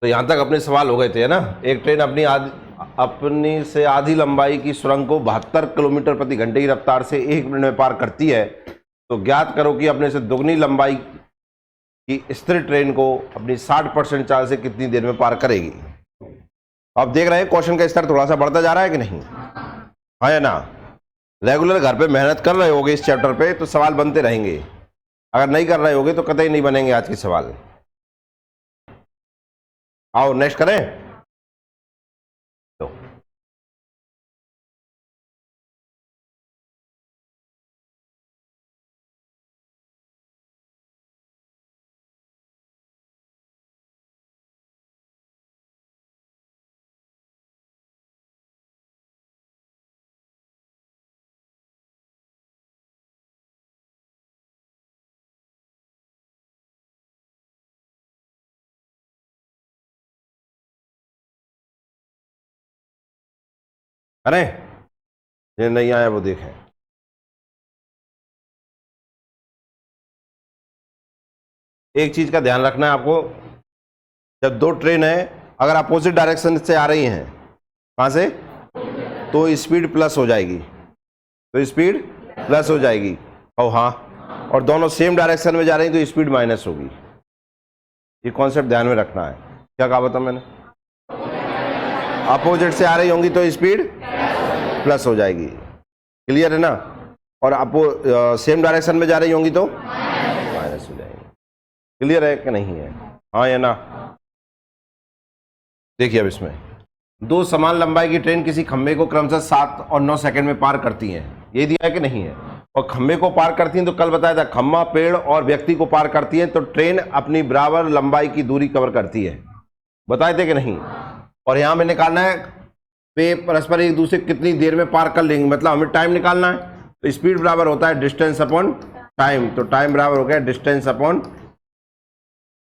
तो यहाँ तक अपने सवाल हो गए थे, है ना। एक ट्रेन अपनी से आधी लंबाई की सुरंग को 72 किलोमीटर प्रति घंटे की रफ्तार से 1 मिनट में पार करती है, तो ज्ञात करो कि अपने से दुगनी लंबाई की स्थिर ट्रेन को अपनी 60% चाल से कितनी देर में पार करेगी। आप देख रहे हैं क्वेश्चन का स्तर थोड़ा सा बढ़ता जा रहा है कि नहीं, हाँ या ना। रेगुलर घर पे मेहनत कर रहे होगे इस चैप्टर पे तो सवाल बनते रहेंगे, अगर नहीं कर रहे होगे तो कतई नहीं बनेंगे आज के सवाल। आओ नेक्स्ट करें। तो करें, ये नहीं आया वो देखें। एक चीज का ध्यान रखना है आपको, जब दो ट्रेन है अगर अपोजिट डायरेक्शन से आ रही हैं, कहां से, तो स्पीड प्लस हो जाएगी, तो स्पीड प्लस हो जाएगी। और हाँ, और दोनों सेम डायरेक्शन में जा रही हैं तो स्पीड माइनस होगी। ये कॉन्सेप्ट ध्यान में रखना है। क्या कहा था मैंने, अपोजिट से आ रही होंगी तो स्पीड प्लस हो जाएगी, क्लियर है ना। और सेम डायरेक्शन में जा रही होंगी तो माइनस हो जाएगी। क्लियर है कि नहीं है, हाँ या ना। देखिए अब इसमें दो समान लंबाई की ट्रेन किसी खंभे को क्रमशः 7 और 9 सेकंड में पार करती हैं, ये दिया है कि नहीं है। और खंभे को पार करती हैं तो कल बताया था खंभा, पेड़ और व्यक्ति को पार करती है तो ट्रेन अपनी बराबर लंबाई की दूरी कवर करती है, बताए थे कि नहीं। और यहां में निकालना है वे परस्पर एक दूसरे कितनी देर में पार कर लेंगे, मतलब हमें टाइम निकालना है। तो स्पीड बराबर होता है डिस्टेंस अपॉन टाइम, तो टाइम बराबर हो गया डिस्टेंस अपॉन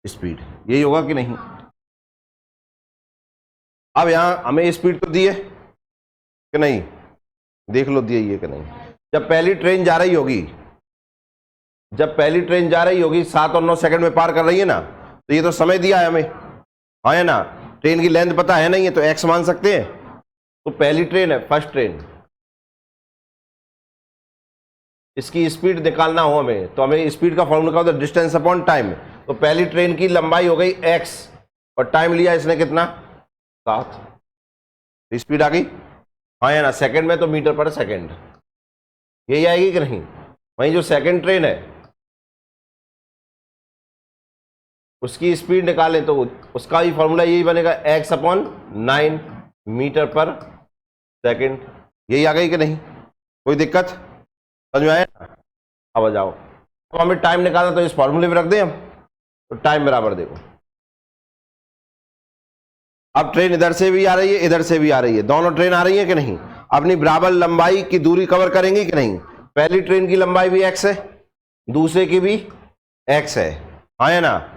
स्पीड, यही होगा कि नहीं। अब यहां हमें स्पीड तो दी है कि नहीं, देख लो दी है कि नहीं। जब पहली ट्रेन जा रही होगी, जब पहली ट्रेन जा रही होगी 7 और 9 सेकंड में पार कर रही है ना, तो ये तो समय दिया है हमें, हाँ है ना। ट्रेन की लेंथ पता है नहीं है तो एक्स मान सकते हैं। तो पहली ट्रेन है, फर्स्ट ट्रेन, इसकी स्पीड निकालना हो हमें तो हमें स्पीड का फॉर्मूला होता है डिस्टेंस अपॉन टाइम। तो पहली ट्रेन की लंबाई हो गई एक्स और टाइम लिया इसने कितना, 7, स्पीड आ गई, हाँ या ना। सेकंड में तो मीटर पर सेकंड, यही आएगी कि नहीं। वहीं जो सेकंड ट्रेन है उसकी स्पीड निकालें तो उसका भी फॉर्मूला यही बनेगा, एक्स अपॉन 9 मीटर पर सेकंड, यही आ गई कि नहीं, कोई दिक्कत समझ में आया। अब आ जाओ, तो हमें टाइम निकालना तो इस फॉर्मूले में रख दें हम, तो टाइम बराबर देखो, अब ट्रेन इधर से भी आ रही है इधर से भी आ रही है, दोनों ट्रेन आ रही है कि नहीं, अपनी बराबर लंबाई की दूरी कवर करेंगी कि नहीं। पहली ट्रेन की लंबाई भी एक्स है, दूसरे की भी एक्स है, हाँ या ना।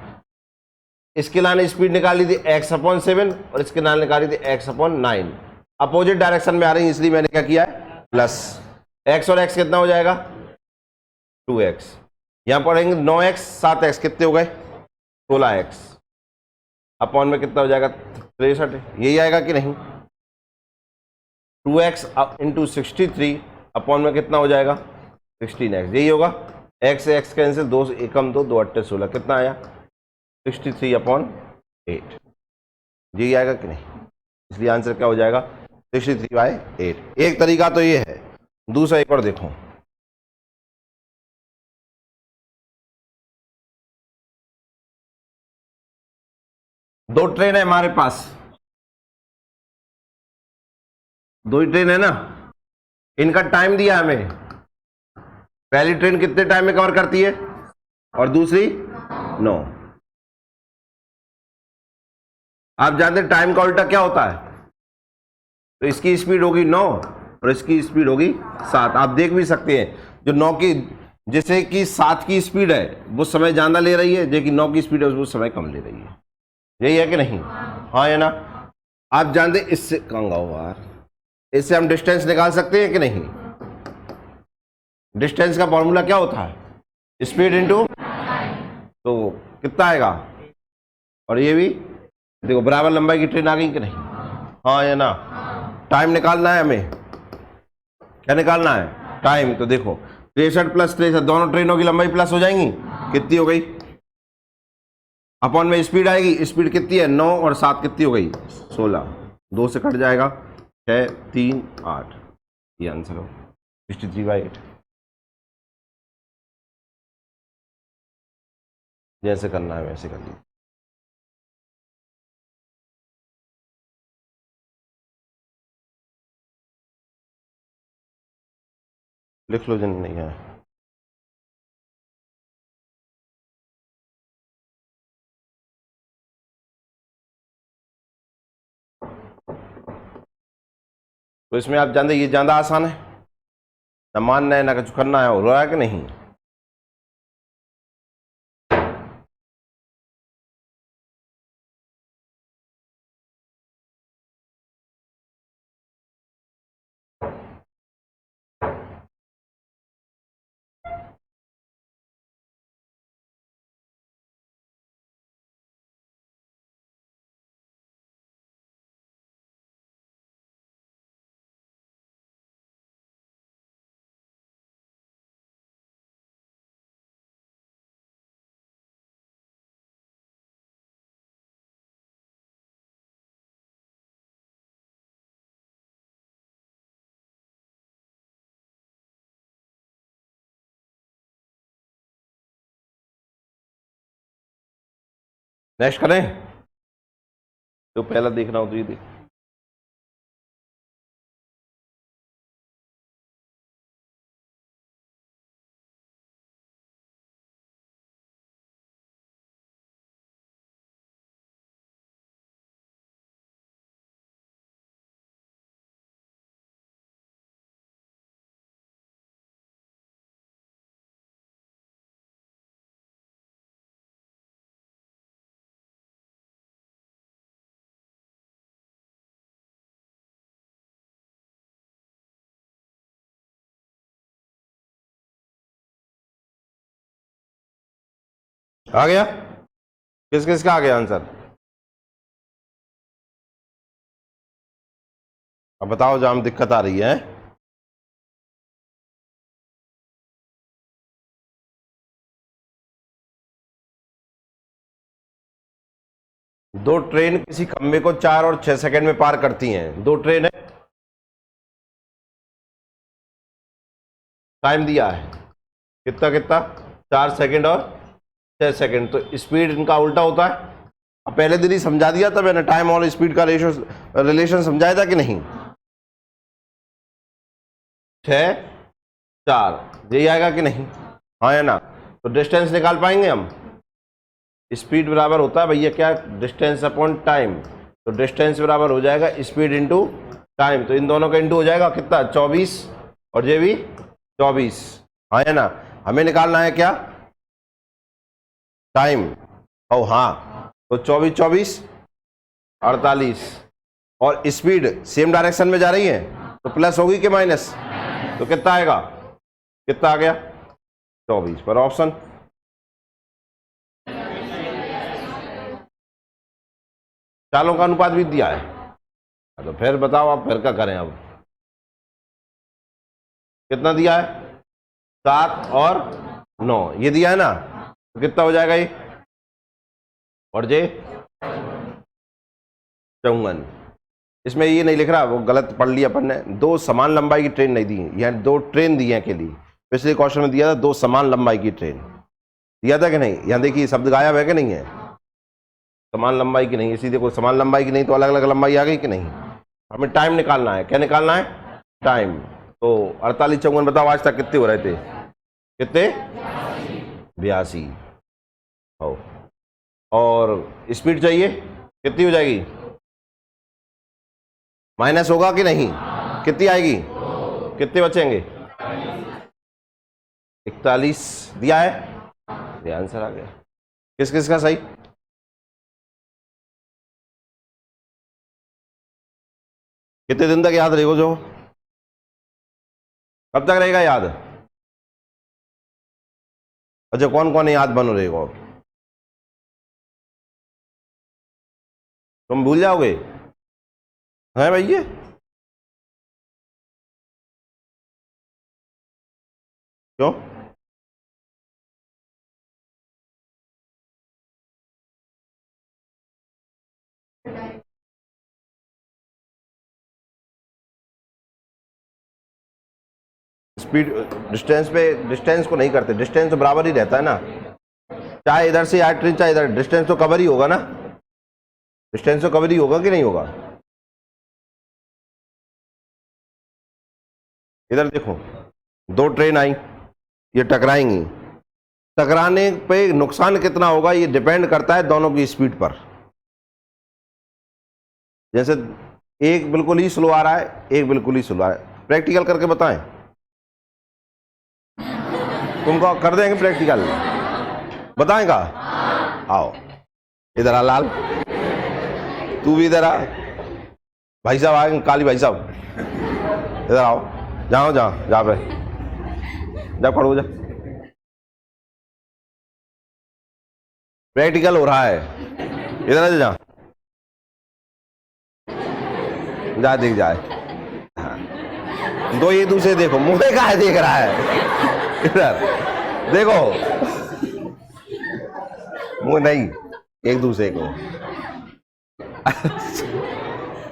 इसके लाने स्पीड निकाली थी एक्स अपॉन 7 और इसके लाने निकाली थी एक्स अपॉन 9। अपोजिट डायरेक्शन में आ रही है इसलिए मैंने क्या किया है प्लस, एक्स और एक्स कितना हो जाएगा 2x, यहां पढ़ेंगे 9x 7x कितने हो गए 16x, अपॉन में कितना हो जाएगा 63, यही आएगा कि नहीं। 2x इंटू 63 अपॉन में कितना हो जाएगा 16x, यही होगा। x से x कैंसिल, 2 से 1 कम 2, 2 8 16, कितना आया 63 अपॉन 8, यही आएगा कि नहीं। इसलिए आंसर क्या हो जाएगा 63/8। एक तरीका तो ये है, दूसरा एक और देखो। दो ट्रेन है हमारे पास, दो ही ट्रेन है ना, इनका टाइम दिया हमें। पहली ट्रेन कितने टाइम में कवर करती है और दूसरी 9। आप जानते हैं टाइम का उल्टा क्या होता है, तो इसकी स्पीड होगी 9 और इसकी स्पीड होगी 7। आप देख भी सकते हैं जो 9 की, जैसे कि 7 की स्पीड है वो समय ज्यादा ले रही है, जो कि 9 की स्पीड है वो समय कम ले रही है, यही है कि नहीं, हाँ या ना। आप जानते इससे यार, इससे हम डिस्टेंस निकाल सकते हैं कि नहीं। डिस्टेंस का फॉर्मूला क्या होता है स्पीड इनटू, तो कितना आएगा, और ये भी देखो बराबर लंबाई की ट्रेन आ गई कि नहीं, हाँ या ना। टाइम निकालना है हमें, क्या निकालना है, टाइम। तो देखो 63 प्लस 63, दोनों ट्रेनों की लंबाई प्लस हो जाएंगी, कितनी हो गई, अपॉन में स्पीड आएगी, स्पीड कितनी है 9 और 7 कितनी हो गई 16, 2 से कट जाएगा 6 3 8, ये आंसर हो 63/8। जैसे करना है वैसे कर लीजिए। लिख लो जिन नहीं है। तो इसमें आप जानते ये ज़्यादा आसान है, ना मानना है ना कुछ करना है, हो रहा है कि नहीं। नेक्स्ट करें, तो पहला देखना हो तो ये देख। आ गया, किस किस का आ गया आंसर, अब बताओ जहां दिक्कत आ रही है। दो ट्रेन किसी खंबे को 4 और 6 सेकंड में पार करती हैं, दो ट्रेन है, टाइम दिया है कितना कितना 4 सेकंड और 6 सेकंड, तो स्पीड इनका उल्टा होता है। अब पहले दिन ही समझा दिया था मैंने, टाइम और स्पीड का रिलेशन समझाया था कि नहीं, 6 4 यही आएगा कि नहीं, हाँ या ना। तो डिस्टेंस निकाल पाएंगे हम, स्पीड बराबर होता है भैया क्या, डिस्टेंस अपॉन टाइम। तो डिस्टेंस बराबर हो जाएगा स्पीड इंटू टाइम, तो इन दोनों का इंटू हो जाएगा कितना 24 और ये भी 24, हाँ या ना। हमें निकालना है क्या, टाइम। ओ हाँ, तो 24 24 48, और स्पीड सेम डायरेक्शन में जा रही है तो प्लस होगी कि माइनस, तो कितना आएगा, कितना आ गया 24 पर ऑप्शन। चालों का अनुपात भी दिया है, तो फिर बताओ आप फिर क्या करें, अब कितना दिया है 7 और 9 ये दिया है ना, तो कितना हो जाएगा ये, और जे 54। इसमें ये नहीं लिख रहा, वो गलत पढ़ लिया अपन ने, दो समान लंबाई की ट्रेन नहीं दी, यानी दो ट्रेन दी है के लिए, पिछले क्वेश्चन में दिया था दो समान लंबाई की ट्रेन, दिया था कि नहीं, यहाँ देखिए शब्द गायब है कि नहीं है, समान लंबाई की नहीं, इसी देखो समान लंबाई की नहीं तो अलग अलग लंबाई आ गई कि नहीं। हमें टाइम निकालना है, क्या निकालना है, टाइम। तो 48 54 बताओ आज तक कितने हो रहे थे, कितने 82 हो, और स्पीड चाहिए कितनी हो जाएगी, माइनस होगा कि नहीं, कितनी आएगी, कितने बचेंगे 41 दिया है, ये आंसर आ गया। किस किस का सही, कितने दिन तक याद रहेगा, जो कब तक रहेगा याद, अच्छा कौन कौन याद बनो रहेगा। तुम भूल जाओगे है भैया? क्यों? स्पीड डिस्टेंस पे, डिस्टेंस को नहीं करते, डिस्टेंस तो बराबर ही रहता है ना, चाहे इधर से आए ट्रेन चाहे इधर, डिस्टेंस तो कवर ही होगा ना, डिस्टेंस तो कवर ही होगा कि नहीं होगा? इधर देखो, दो ट्रेन आई, ये टकराएंगी, टकराने पे नुकसान कितना होगा ये डिपेंड करता है दोनों की स्पीड पर। जैसे एक बिल्कुल ही स्लो आ रहा है, एक बिल्कुल ही स्लो आ रहा है, प्रैक्टिकल करके बताएं, तुमको कर देंगे प्रैक्टिकल, बताएंगा? आओ इधर आ लाल, तू भी इधर आ, भाई साहब आए काली भाई साहब, इधर आओ, जाओ जहाँ जहाँ पे, जा खड़ो जा, प्रैक्टिकल हो रहा है, इधर आ जा, जा देख जाए, हाँ। दो ये दूसरे देखो, मुंह पे कहा देख रहा है, इधर देखो, मुंह नहीं, एक दूसरे को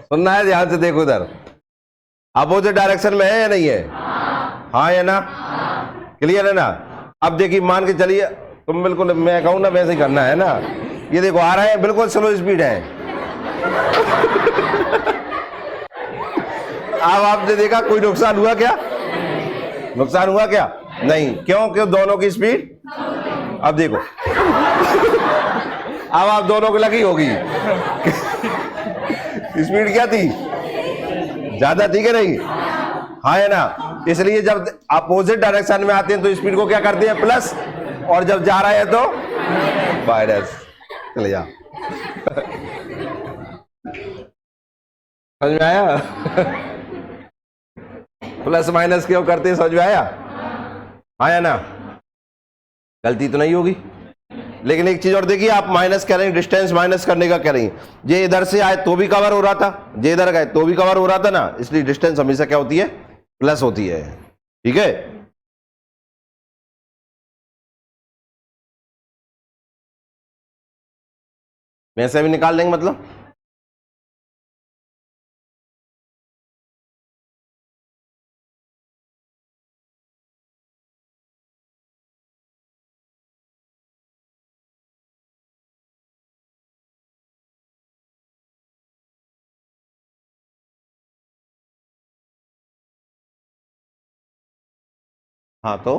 सुनना है, ध्यान से देखो, इधर अपोजिट डायरेक्शन में है या नहीं है? हाँ या ना? क्लियर है ना? अब देखिए मान के चलिए, तुम बिल्कुल मैं कहूँ ना वैसे ही करना है ना, ये देखो आ रहे हैं, बिल्कुल स्लो स्पीड है, अब आपने देखा कोई नुकसान हुआ क्या? नुकसान हुआ क्या? नहीं, क्यों? क्यों? दोनों की स्पीड, अब देखो अब आप दोनों को लगी होगी स्पीड क्या थी? ज्यादा थी कि नहीं? हाँ है ना? इसलिए जब अपोजिट डायरेक्शन में आते हैं तो स्पीड को क्या करते हैं? प्लस, और जब जा रहा है तो माइनस। चले जा समझ में आया? प्लस माइनस क्यों करते हैं, समझ में आया? हाँ या ना? गलती तो नहीं होगी। लेकिन एक चीज और देखिए, आप माइनस कह रहे हैं, डिस्टेंस माइनस करने का कह रही हैं, ये इधर से आए तो भी कवर हो रहा था, ये इधर गए तो भी कवर हो रहा था ना, इसलिए डिस्टेंस हमेशा क्या होती है? प्लस होती है। ठीक है? वैसे भी निकाल देंगे मतलब, हाँ तो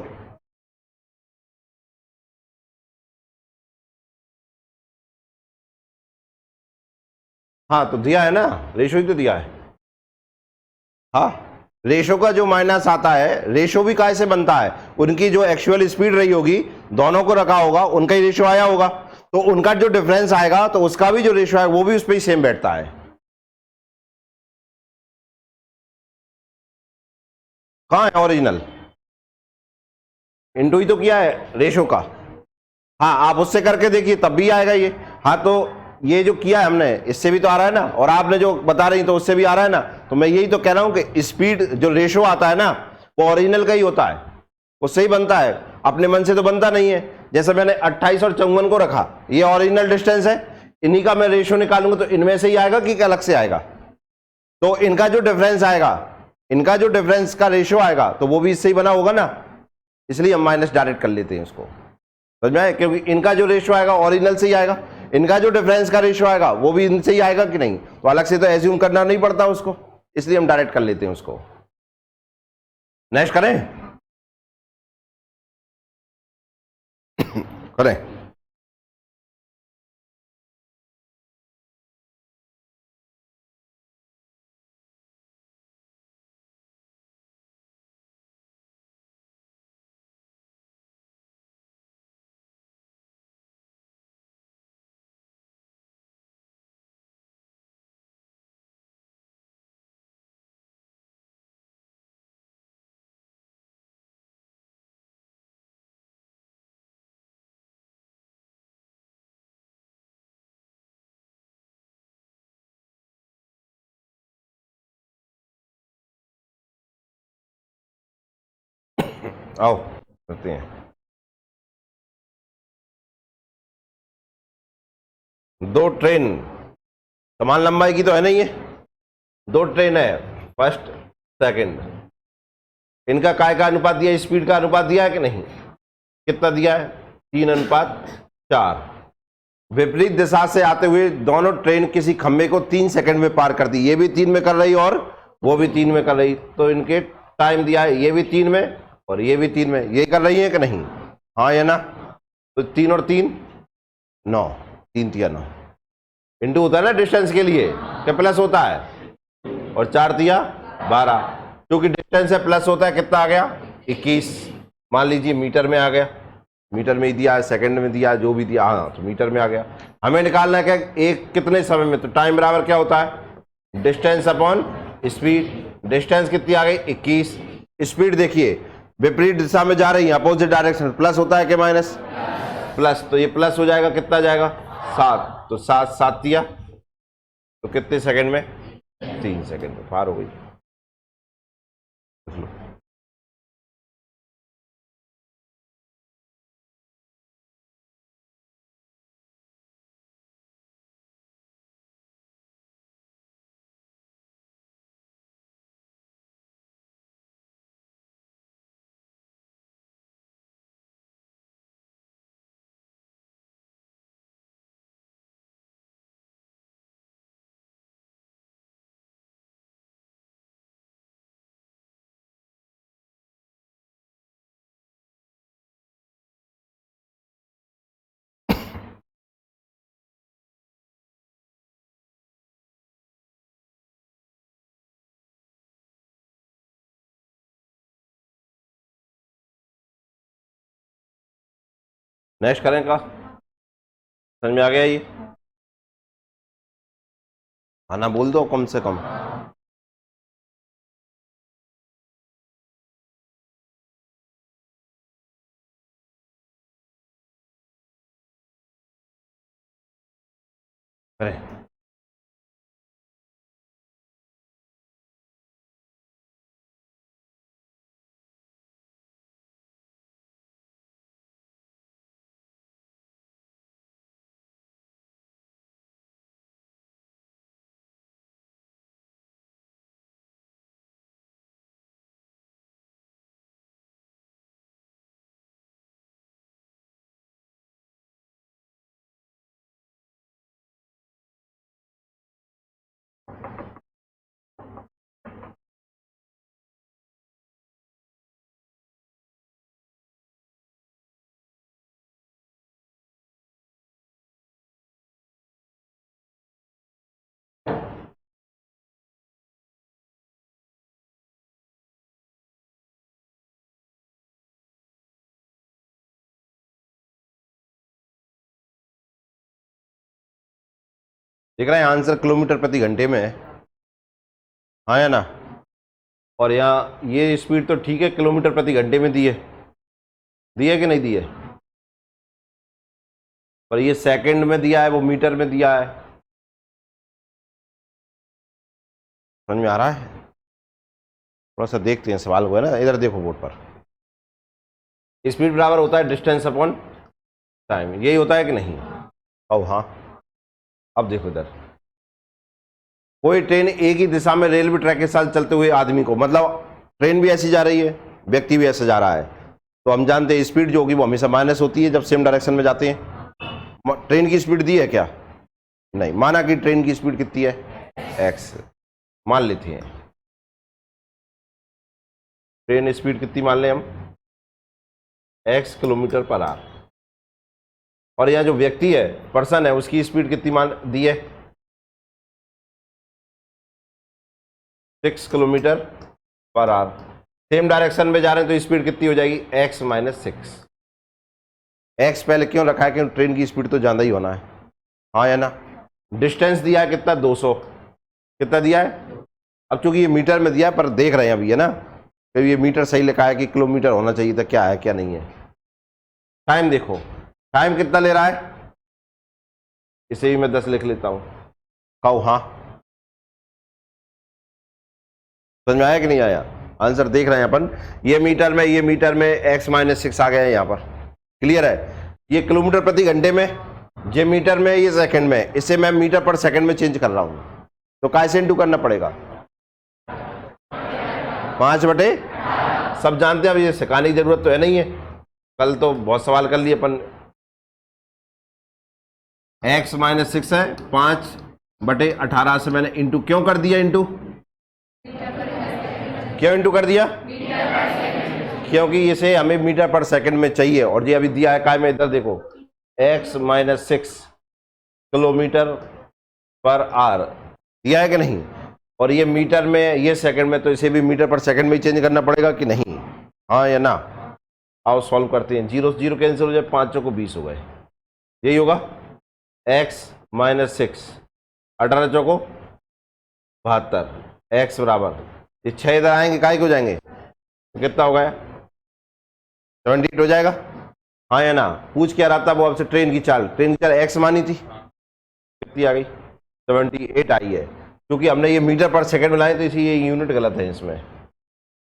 हाँ तो दिया है ना, रेशो ही तो दिया है। हाँ, रेशो का जो माइनस आता है, रेशो भी काय से बनता है? उनकी जो एक्चुअल स्पीड रही होगी, दोनों को रखा होगा, उनका ही रेशो आया होगा, तो उनका जो डिफरेंस आएगा तो उसका भी जो रेशो है वो भी उस पर ही सेम बैठता है। कहाँ है ओरिजिनल? इंटू ही तो किया है रेशो का। हाँ, आप उससे करके देखिए तब भी आएगा ये। हाँ, तो ये जो किया है हमने इससे भी तो आ रहा है ना, और आपने जो बता रही तो उससे भी आ रहा है ना, तो मैं यही तो कह रहा हूं कि स्पीड जो रेशो आता है ना वो ओरिजिनल का ही होता है, उससे ही बनता है, अपने मन से तो बनता नहीं है। जैसे मैंने 28 और 54 को रखा, ये ओरिजिनल डिस्टेंस है, इन्हीं का मैं रेशो निकालूंगा तो इनमें से ही आएगा कि अलग से आएगा? तो इनका जो डिफरेंस आएगा, इनका जो डिफरेंस का रेशो आएगा तो वो भी इससे ही बना होगा ना, इसलिए हम माइनस डायरेक्ट कर लेते हैं उसको। समझ में आया? क्योंकि इनका जो रेशियो आएगा ओरिजिनल से ही आएगा, इनका जो डिफरेंस का रेशियो आएगा वो भी इनसे ही आएगा कि नहीं, तो अलग से तो एज्यूम करना नहीं पड़ता उसको, इसलिए हम डायरेक्ट कर लेते हैं उसको। नेक्स्ट करें? करें। आओ करते हैं। दो ट्रेन समान लंबाई की तो है नहीं, ये दो ट्रेन है, फर्स्ट सेकंड, इनका काय का अनुपात दिया, स्पीड का अनुपात दिया है कि नहीं? कितना दिया है? 3:4। विपरीत दिशा से आते हुए दोनों ट्रेन किसी खंबे को 3 सेकंड में पार करती, ये भी 3 में कर रही और वो भी 3 में कर रही, तो इनके टाइम दिया है, ये भी 3 में और ये भी 3 में, ये कर रही है कि नहीं? हाँ या ना? तो 3 और 3 9, 3 तिया 9, इंटू होता है ना डिस्टेंस के लिए, क्या प्लस होता है, और 4 तिया 12, क्योंकि डिस्टेंस है प्लस होता है, कितना आ गया? 21। मान लीजिए मीटर में आ गया, मीटर में ही दिया है, सेकंड में दिया है, जो भी दिया, हाँ तो मीटर में आ गया। हमें निकालना है क्या एक कितने समय में, तो टाइम बराबर क्या होता है? Distance upon speed. डिस्टेंस कितनी आ गई? 21। स्पीड देखिए विपरीत दिशा में जा रही है, अपोजिट डायरेक्शन, प्लस होता है कि माइनस? प्लस, तो ये प्लस हो जाएगा, कितना जाएगा? 7, तो 7 दिया, तो कितने सेकंड में? 3 सेकंड में पार हो गई। नेक्स्ट करें का, समझ में आ गया ये? आना बोल दो कम से कम। करें। देख रहे हैं आंसर किलोमीटर प्रति घंटे में है, हाँ या ना? और यहाँ ये स्पीड तो ठीक है, किलोमीटर प्रति घंटे में दी है, दी है कि नहीं दी है? पर ये सेकंड में दिया है, वो मीटर में दिया है। समझ में आ रहा है? थोड़ा सा देखते हैं सवाल को, है ना? इधर देखो बोर्ड पर, स्पीड बराबर होता है डिस्टेंस अपॉन टाइम, यही होता है कि नहीं? अब हाँ, अब देखो इधर, कोई ट्रेन एक ही दिशा में रेलवे ट्रैक के साथ चलते हुए आदमी को, मतलब ट्रेन भी ऐसी जा रही है, व्यक्ति भी ऐसे जा रहा है, तो हम जानते हैं स्पीड जो होगी वो हमेशा माइनस होती है जब सेम डायरेक्शन में जाते हैं। ट्रेन की स्पीड दी है क्या? नहीं। माना कि ट्रेन की स्पीड कितनी है? x मान लेते हैं। ट्रेन स्पीड कितनी मान लें हम? x kilometre per hour. और यह जो व्यक्ति है, पर्सन है, उसकी स्पीड कितनी मान दी है? 6 kilometre per hour. Same direction में जा रहे हैं तो स्पीड कितनी हो जाएगी? x - 6। x पहले क्यों रखा है? क्यों ट्रेन की स्पीड तो ज्यादा ही होना है, हाँ या ना? डिस्टेंस दिया है कितना? 200। कितना दिया है? अब चूंकि ये मीटर में दिया है, पर देख रहे हैं अभी, है ना? तो ये मीटर सही लिखा है कि किलोमीटर होना चाहिए था, क्या है क्या नहीं है। टाइम देखो, टाइम कितना ले रहा है? इसे ही मैं 10 लिख लेता हूं। कहो हाँ, समझ में आया कि नहीं आया? आंसर देख रहे हैं अपन, ये मीटर में, ये मीटर में x-6 आ गया है यहाँ पर। क्लियर है? ये किलोमीटर प्रति घंटे में, ये मीटर में, ये सेकंड में, इसे मैं मीटर पर सेकंड में चेंज कर रहा हूं, तो कैसे इंटू करना पड़ेगा? 5/, सब जानते हैं, अब ये सिखाने की जरूरत तो है नहीं है, कल तो बहुत सवाल कर लिए अपन। x-6 है, 5/18 से मैंने इंटू क्यों कर दिया? इंटू क्यों इंटू कर दिया? क्योंकि इसे हमें मीटर पर सेकंड में चाहिए, और ये अभी दिया है काय में, इधर देखो, x-6 किलोमीटर पर आवर दिया है कि नहीं, और ये मीटर में, ये सेकंड में, तो इसे भी मीटर पर सेकंड में ही चेंज करना पड़ेगा कि नहीं? हाँ या ना? आओ सॉल्व करते हैं। 0 0 कैंसिल हो जाए, 5 चौको 20 हो गए, यही होगा। x-6, 18 चौको 72, x बराबर, ये 6 इधर आएंगे, काय को जाएंगे, तो कितना हो गया? 78 हो जाएगा। हाँ या ना? पूछ क्या रहा था वो आपसे? ट्रेन की चाल x मानी थी, कितनी आ गई? 78 आई है, क्योंकि हमने ये मीटर पर सेकंड में लाए, तो इसी ये यूनिट गलत है, इसमें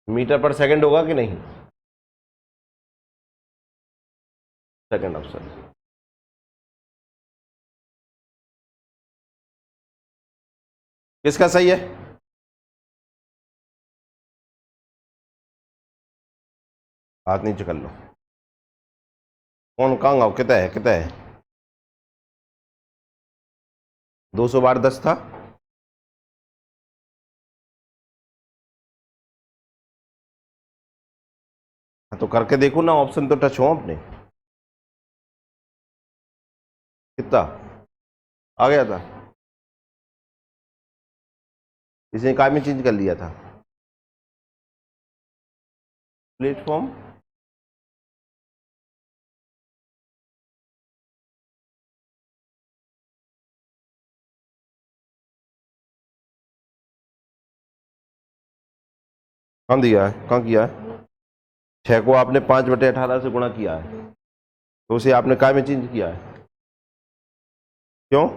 मीटर पर सेकंड होगा कि नहीं? Second option. किसका सही है? हाथ नीचे कर लो। कौन कहाँ गाँव? कितना है? कितना है? 200 बार 10 था। तो करके देखो ना, ऑप्शन तो टच हो अपने। कितना आ गया था? इसने काय में चेंज कर लिया था? प्लेटफॉर्म। कहाँ दिया है? कहाँ किया है? 6 को आपने 5/18 से गुणा किया है, तो उसे आपने काय में चेंज किया है, क्यों?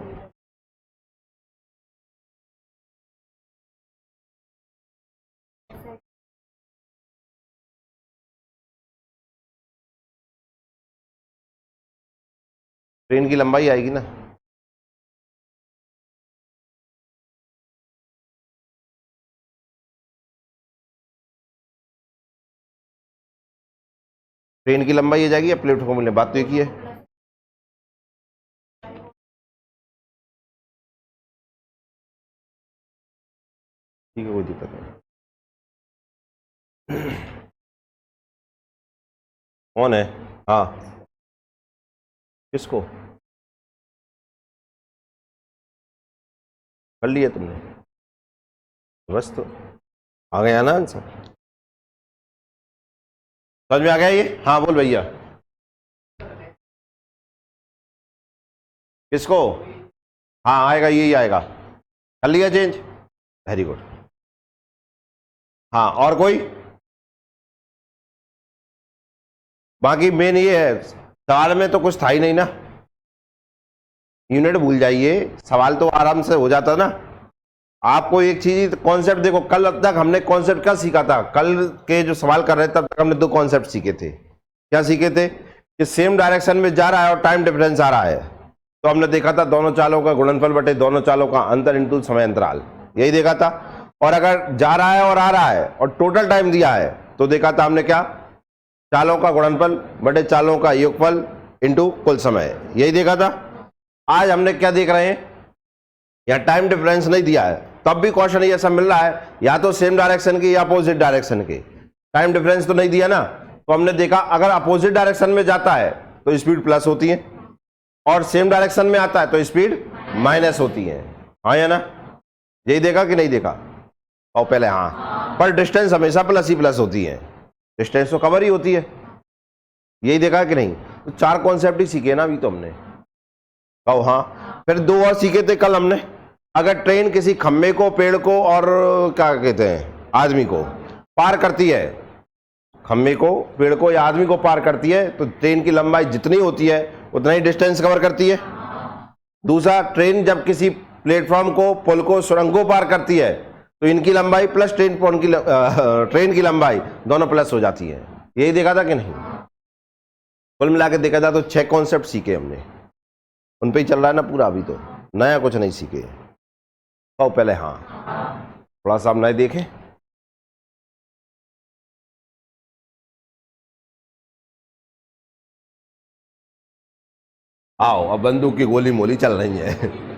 ट्रेन की लंबाई आएगी ना। ट्रेन की लंबाई आ जाएगी या प्लेटफॉर्म में? बात तो एक ही है। ठीक है, कोई दिक्कत नहीं। कौन है? हाँ, किसको कर लिया तुमने? बस तो आ गया ना आंसर, समझ में आ गया ये? हाँ बोल भैया, किसको? हाँ आएगा, यही आएगा। कर लिया चेंज? Very good. हाँ, और कोई? बाकी मेन ये है, सवाल में तो कुछ था ही नहीं ना, यूनिट भूल जाइए, सवाल तो आराम से हो जाता ना। आपको एक चीज कॉन्सेप्ट देखो, कल तक हमने कॉन्सेप्ट क्या सीखा था? कल के जो सवाल कर रहे थे तब तक हमने 2 कॉन्सेप्ट सीखे थे। क्या सीखे थे? कि सेम डायरेक्शन में जा रहा है और टाइम डिफरेंस आ रहा है, तो हमने देखा था दोनों चालों का गुणनफल बटे दोनों चालों का अंतर इंटू समय अंतराल, यही देखा था। और अगर जा रहा है और आ रहा है और टोटल टाइम दिया है, तो देखा था हमने क्या? चालों का गुणनफल बटे चालों का योगफल इंटू कुल समय, यही देखा था। आज हमने क्या देख रहे हैं? यहाँ टाइम डिफरेंस नहीं दिया है, तब भी क्वेश्चन ये सब मिल रहा है, या तो सेम डायरेक्शन के या अपोजिट डायरेक्शन के। टाइम डिफरेंस तो नहीं दिया ना, तो हमने देखा अगर अपोजिट डायरेक्शन में जाता है तो स्पीड प्लस होती है, और सेम डायरेक्शन में आता है तो स्पीड माइनस होती है। हाँ या ना? यही देखा कि नहीं देखा? और पहले हाँ, पर डिस्टेंस हमेशा प्लस ही प्लस होती है, डिस्टेंस तो कवर ही होती है, यही देखा कि नहीं? तो 4 कॉन्सेप्ट ही सीखे ना अभी तो हमने। कहो हाँ। फिर 2 और सीखे थे कल हमने। अगर ट्रेन किसी खम्भे को, पेड़ को और क्या कहते हैं आदमी को पार करती है, खम्भे को, पेड़ को या आदमी को पार करती है, तो ट्रेन की लंबाई जितनी होती है उतना ही डिस्टेंस कवर करती है। दूसरा, ट्रेन जब किसी प्लेटफॉर्म को, पुल को, सुरंग को पार करती है, तो इनकी लंबाई प्लस ट्रेन की लंबाई दोनों प्लस हो जाती है। यही देखा था कि नहीं? कुल मिला के देखा जाए तो 6 कॉन्सेप्ट सीखे हमने, उन पे ही चल रहा है ना पूरा, अभी तो नया कुछ नहीं सीखे। तो पहले हाँ थोड़ा सा आप नए देखें। आओ अब बंदूक की गोली मोली चल रही है।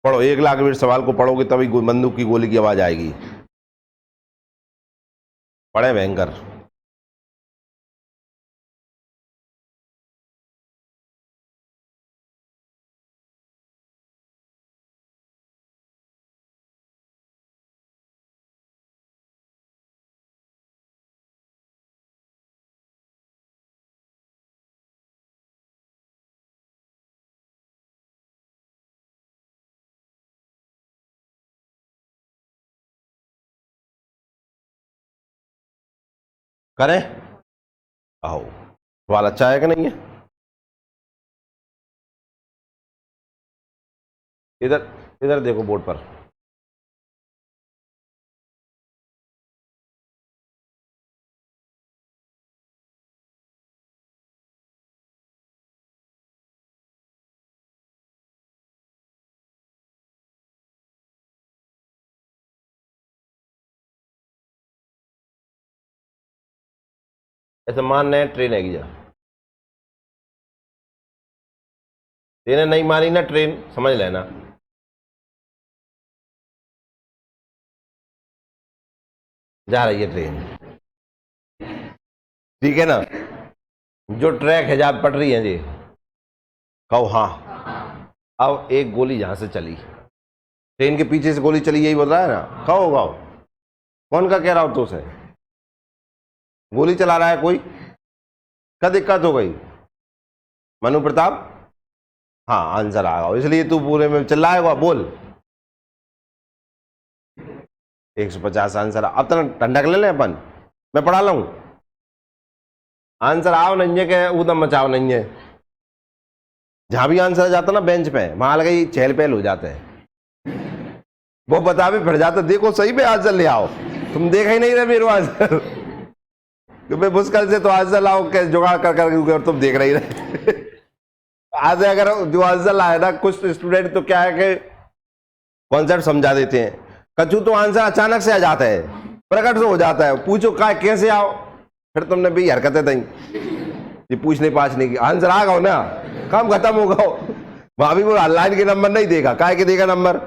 पढ़ो, 1 लाख सवाल को पढ़ोगे तभी बंदूक की गोली की आवाज आएगी। पढ़े भयंकर। करें? आओ, सवाल अच्छा है कि नहीं है? इधर इधर देखो बोर्ड पर। ऐसे मान रहे हैं ट्रेन है जा, ट्रेन नहीं मानी ना, ट्रेन समझ लेना। जा रही है ट्रेन, ठीक है ना? जो ट्रैक है जहां पट रही है जी, कहो हाँ। अब एक गोली यहां से चली, ट्रेन के पीछे से गोली चली, यही बोल रहा है ना? कहो गाओ, कौन का कह रहा हो तो उसे? गोली चला रहा है कोई, क्या दिक्कत हो गई? मनु प्रताप, हाँ आंसर आ गया, इसलिए तू पूरे में चिल्लाएगा। बोल 150 आंसर। अब तक ठंडक ले लें अपन, मैं पढ़ा लाऊं। आंसर आओ नहीं है के उदम मचाओ नहीं है। जहां भी आंसर आ जाता ना बेंच पे, वहां लगे चहल पहल हो जाते हैं। वो बता भी फिर जाते, देखो सही में आंसर ले आओ। तुम देख ही नहीं रहे मेरे आंसर। क्योंकि मुश्किल से तो आंसर लाओ के जुगाड़ कर कर, तुम देख नहीं रहे। आज अगर जो आंसर लाए ना कुछ स्टूडेंट, तो क्या है कि कॉन्सेप्ट समझा देते हैं, कछु तो आंसर अचानक से आ जाता है, प्रकट से हो जाता है। पूछो का कैसे आओ, फिर तुमने भी हरकतें दी, ये पूछने पाछने की। आंसर आ गओ ना, काम खत्म हो गओ। वहां भी वो लाइन के नंबर नहीं देगा, काय के देगा नंबर?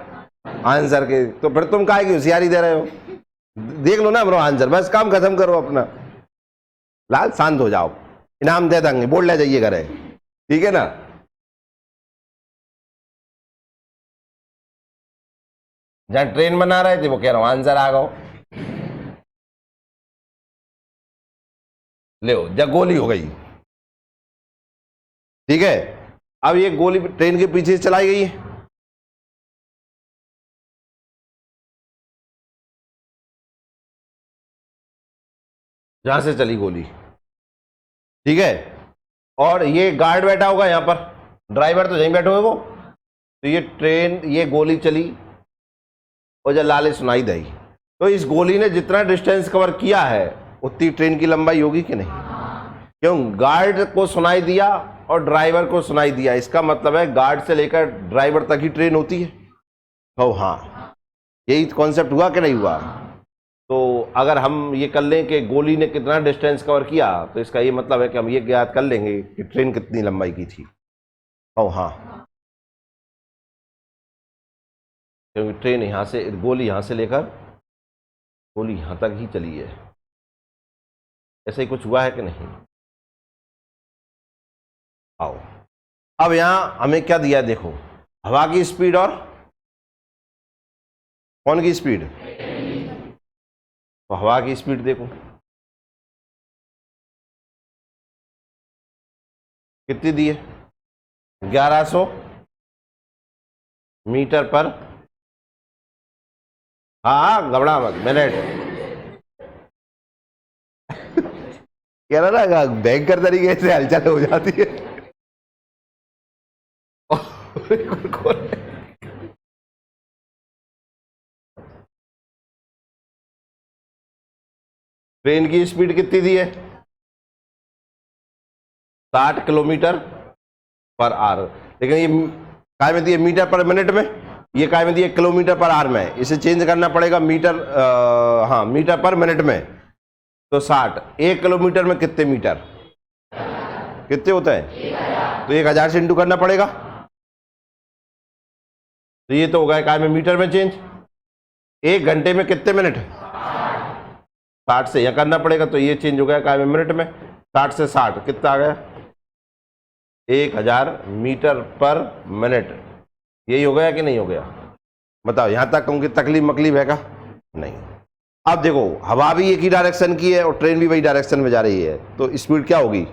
आंसर के। तो फिर तुम काय की होशियारी दे रहे हो? देख लो ना ब्रो आंसर, बस काम खत्म करो अपना। लाल शांत हो जाओ, इनाम दे देंगे, बोर्ड ले जाइए घरे, ठीक है ना? जहां ट्रेन बना रहे थे वो कह रहा हूं आंसर आ गओ। ले जब गोली हो गई, ठीक है? अब ये गोली ट्रेन के पीछे से चलाई गई है, जहां से चली गोली, ठीक है? और ये गार्ड बैठा होगा यहां पर, ड्राइवर तो यहीं बैठे हुए वो। तो ये ट्रेन, ये गोली चली और जब लाले सुनाई दी, तो इस गोली ने जितना डिस्टेंस कवर किया है उतनी ट्रेन की लंबाई होगी कि नहीं? क्यों? गार्ड को सुनाई दिया और ड्राइवर को सुनाई दिया, इसका मतलब है गार्ड से लेकर ड्राइवर तक ही ट्रेन होती है। तो हाँ, यही कॉन्सेप्ट हुआ कि नहीं हुआ? तो अगर हम ये कर लें कि गोली ने कितना डिस्टेंस कवर किया, तो इसका ये मतलब है कि हम ये ज्ञात कर लेंगे कि ट्रेन कितनी लंबाई की थी। ओ हाँ, क्योंकि ट्रेन यहाँ से, गोली यहाँ से लेकर गोली यहाँ तक ही चली है। ऐसा ही कुछ हुआ है कि नहीं? आओ, अब यहाँ हमें क्या दिया है देखो, हवा की स्पीड और कौन की स्पीड? तो हवा की स्पीड देखो कितनी दी है, 1100 मीटर पर हाँ घबरा मत, मिनट। कह रहा ना भयंकर तरीके से हलचल हो जाती है। ट्रेन की स्पीड कितनी दी है? 60 किलोमीटर पर आवर। लेकिन ये काय में दी है? मीटर पर मिनट में। ये काय में दी है? किलोमीटर पर आवर में। इसे चेंज करना पड़ेगा मीटर, हाँ मीटर पर मिनट में। तो 60, 1 किलोमीटर में कितने मीटर, कितने होते हैं? तो 1000 से इंटू करना पड़ेगा। तो ये तो हो गया काय में मीटर में चेंज। 1 घंटे में कितने मिनट? 60 से यह करना पड़ेगा, तो ये चेंज हो गया काय में मिनट में। 60 से 60 कितना आ गया? 1000 मीटर पर मिनट। यही हो गया कि नहीं हो गया? बताओ, यहां तक उनकी तकलीफ मकलीफ है का? नहीं। अब देखो, हवा भी एक ही डायरेक्शन की है और ट्रेन भी वही डायरेक्शन में जा रही है, तो स्पीड क्या होगी?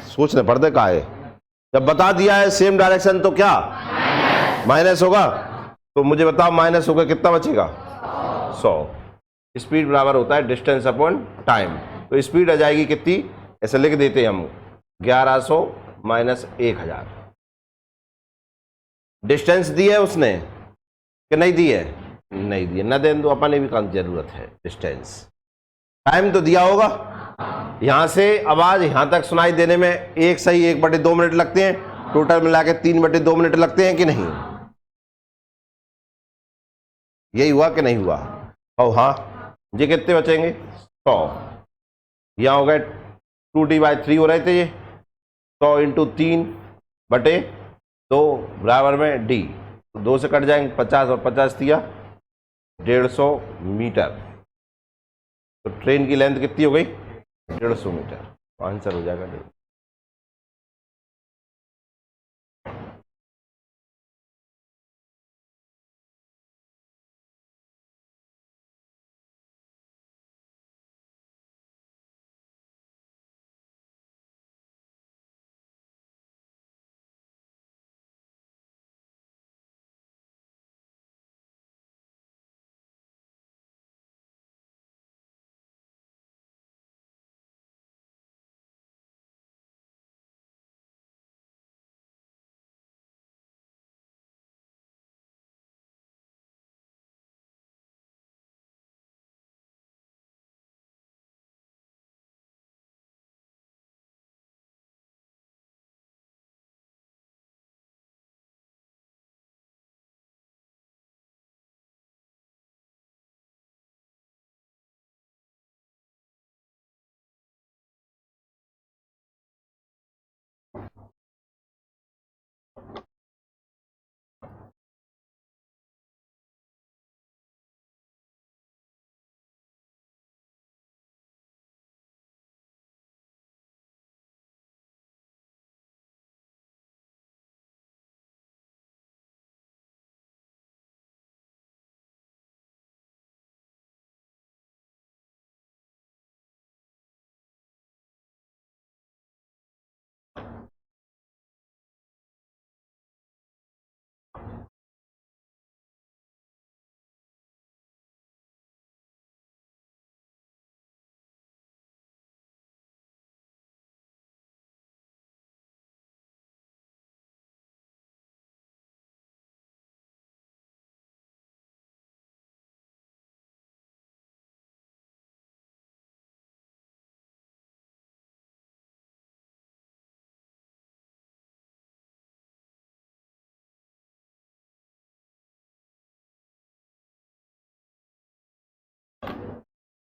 सोचना पड़ता है, कहा है जब बता दिया है सेम डायरेक्शन तो क्या माइनस होगा। तो मुझे बताओ माइनस होगा कितना बचेगा? 100। स्पीड बराबर होता है डिस्टेंस अपॉन टाइम। तो स्पीड आ जाएगी कितनी? ऐसे लिख देते हैं हम, 1100 माइनस 1000। डिस्टेंस दी है उसने कि नहीं दी है? नहीं दी है, न दें तो अपन ने भी काम जरूरत है डिस्टेंस। टाइम तो दिया होगा। यहां से आवाज यहां तक सुनाई देने में 1 सही 1/2 मिनट लगते हैं, टोटल मिला के 3/2 मिनट लगते हैं कि नहीं? यही हुआ कि नहीं हुआ? और हाँ, ये कितने बचेंगे? 100। यहां हो गए 2D/3 हो रहे थे ये। 100 इंटू 3/2 बराबर में डी। तो 2 से कट जाएंगे 50 और 50 दिया 150 मीटर। तो ट्रेन की लेंथ कितनी हो गई? 150 मीटर। तो आंसर हो जाएगा 150।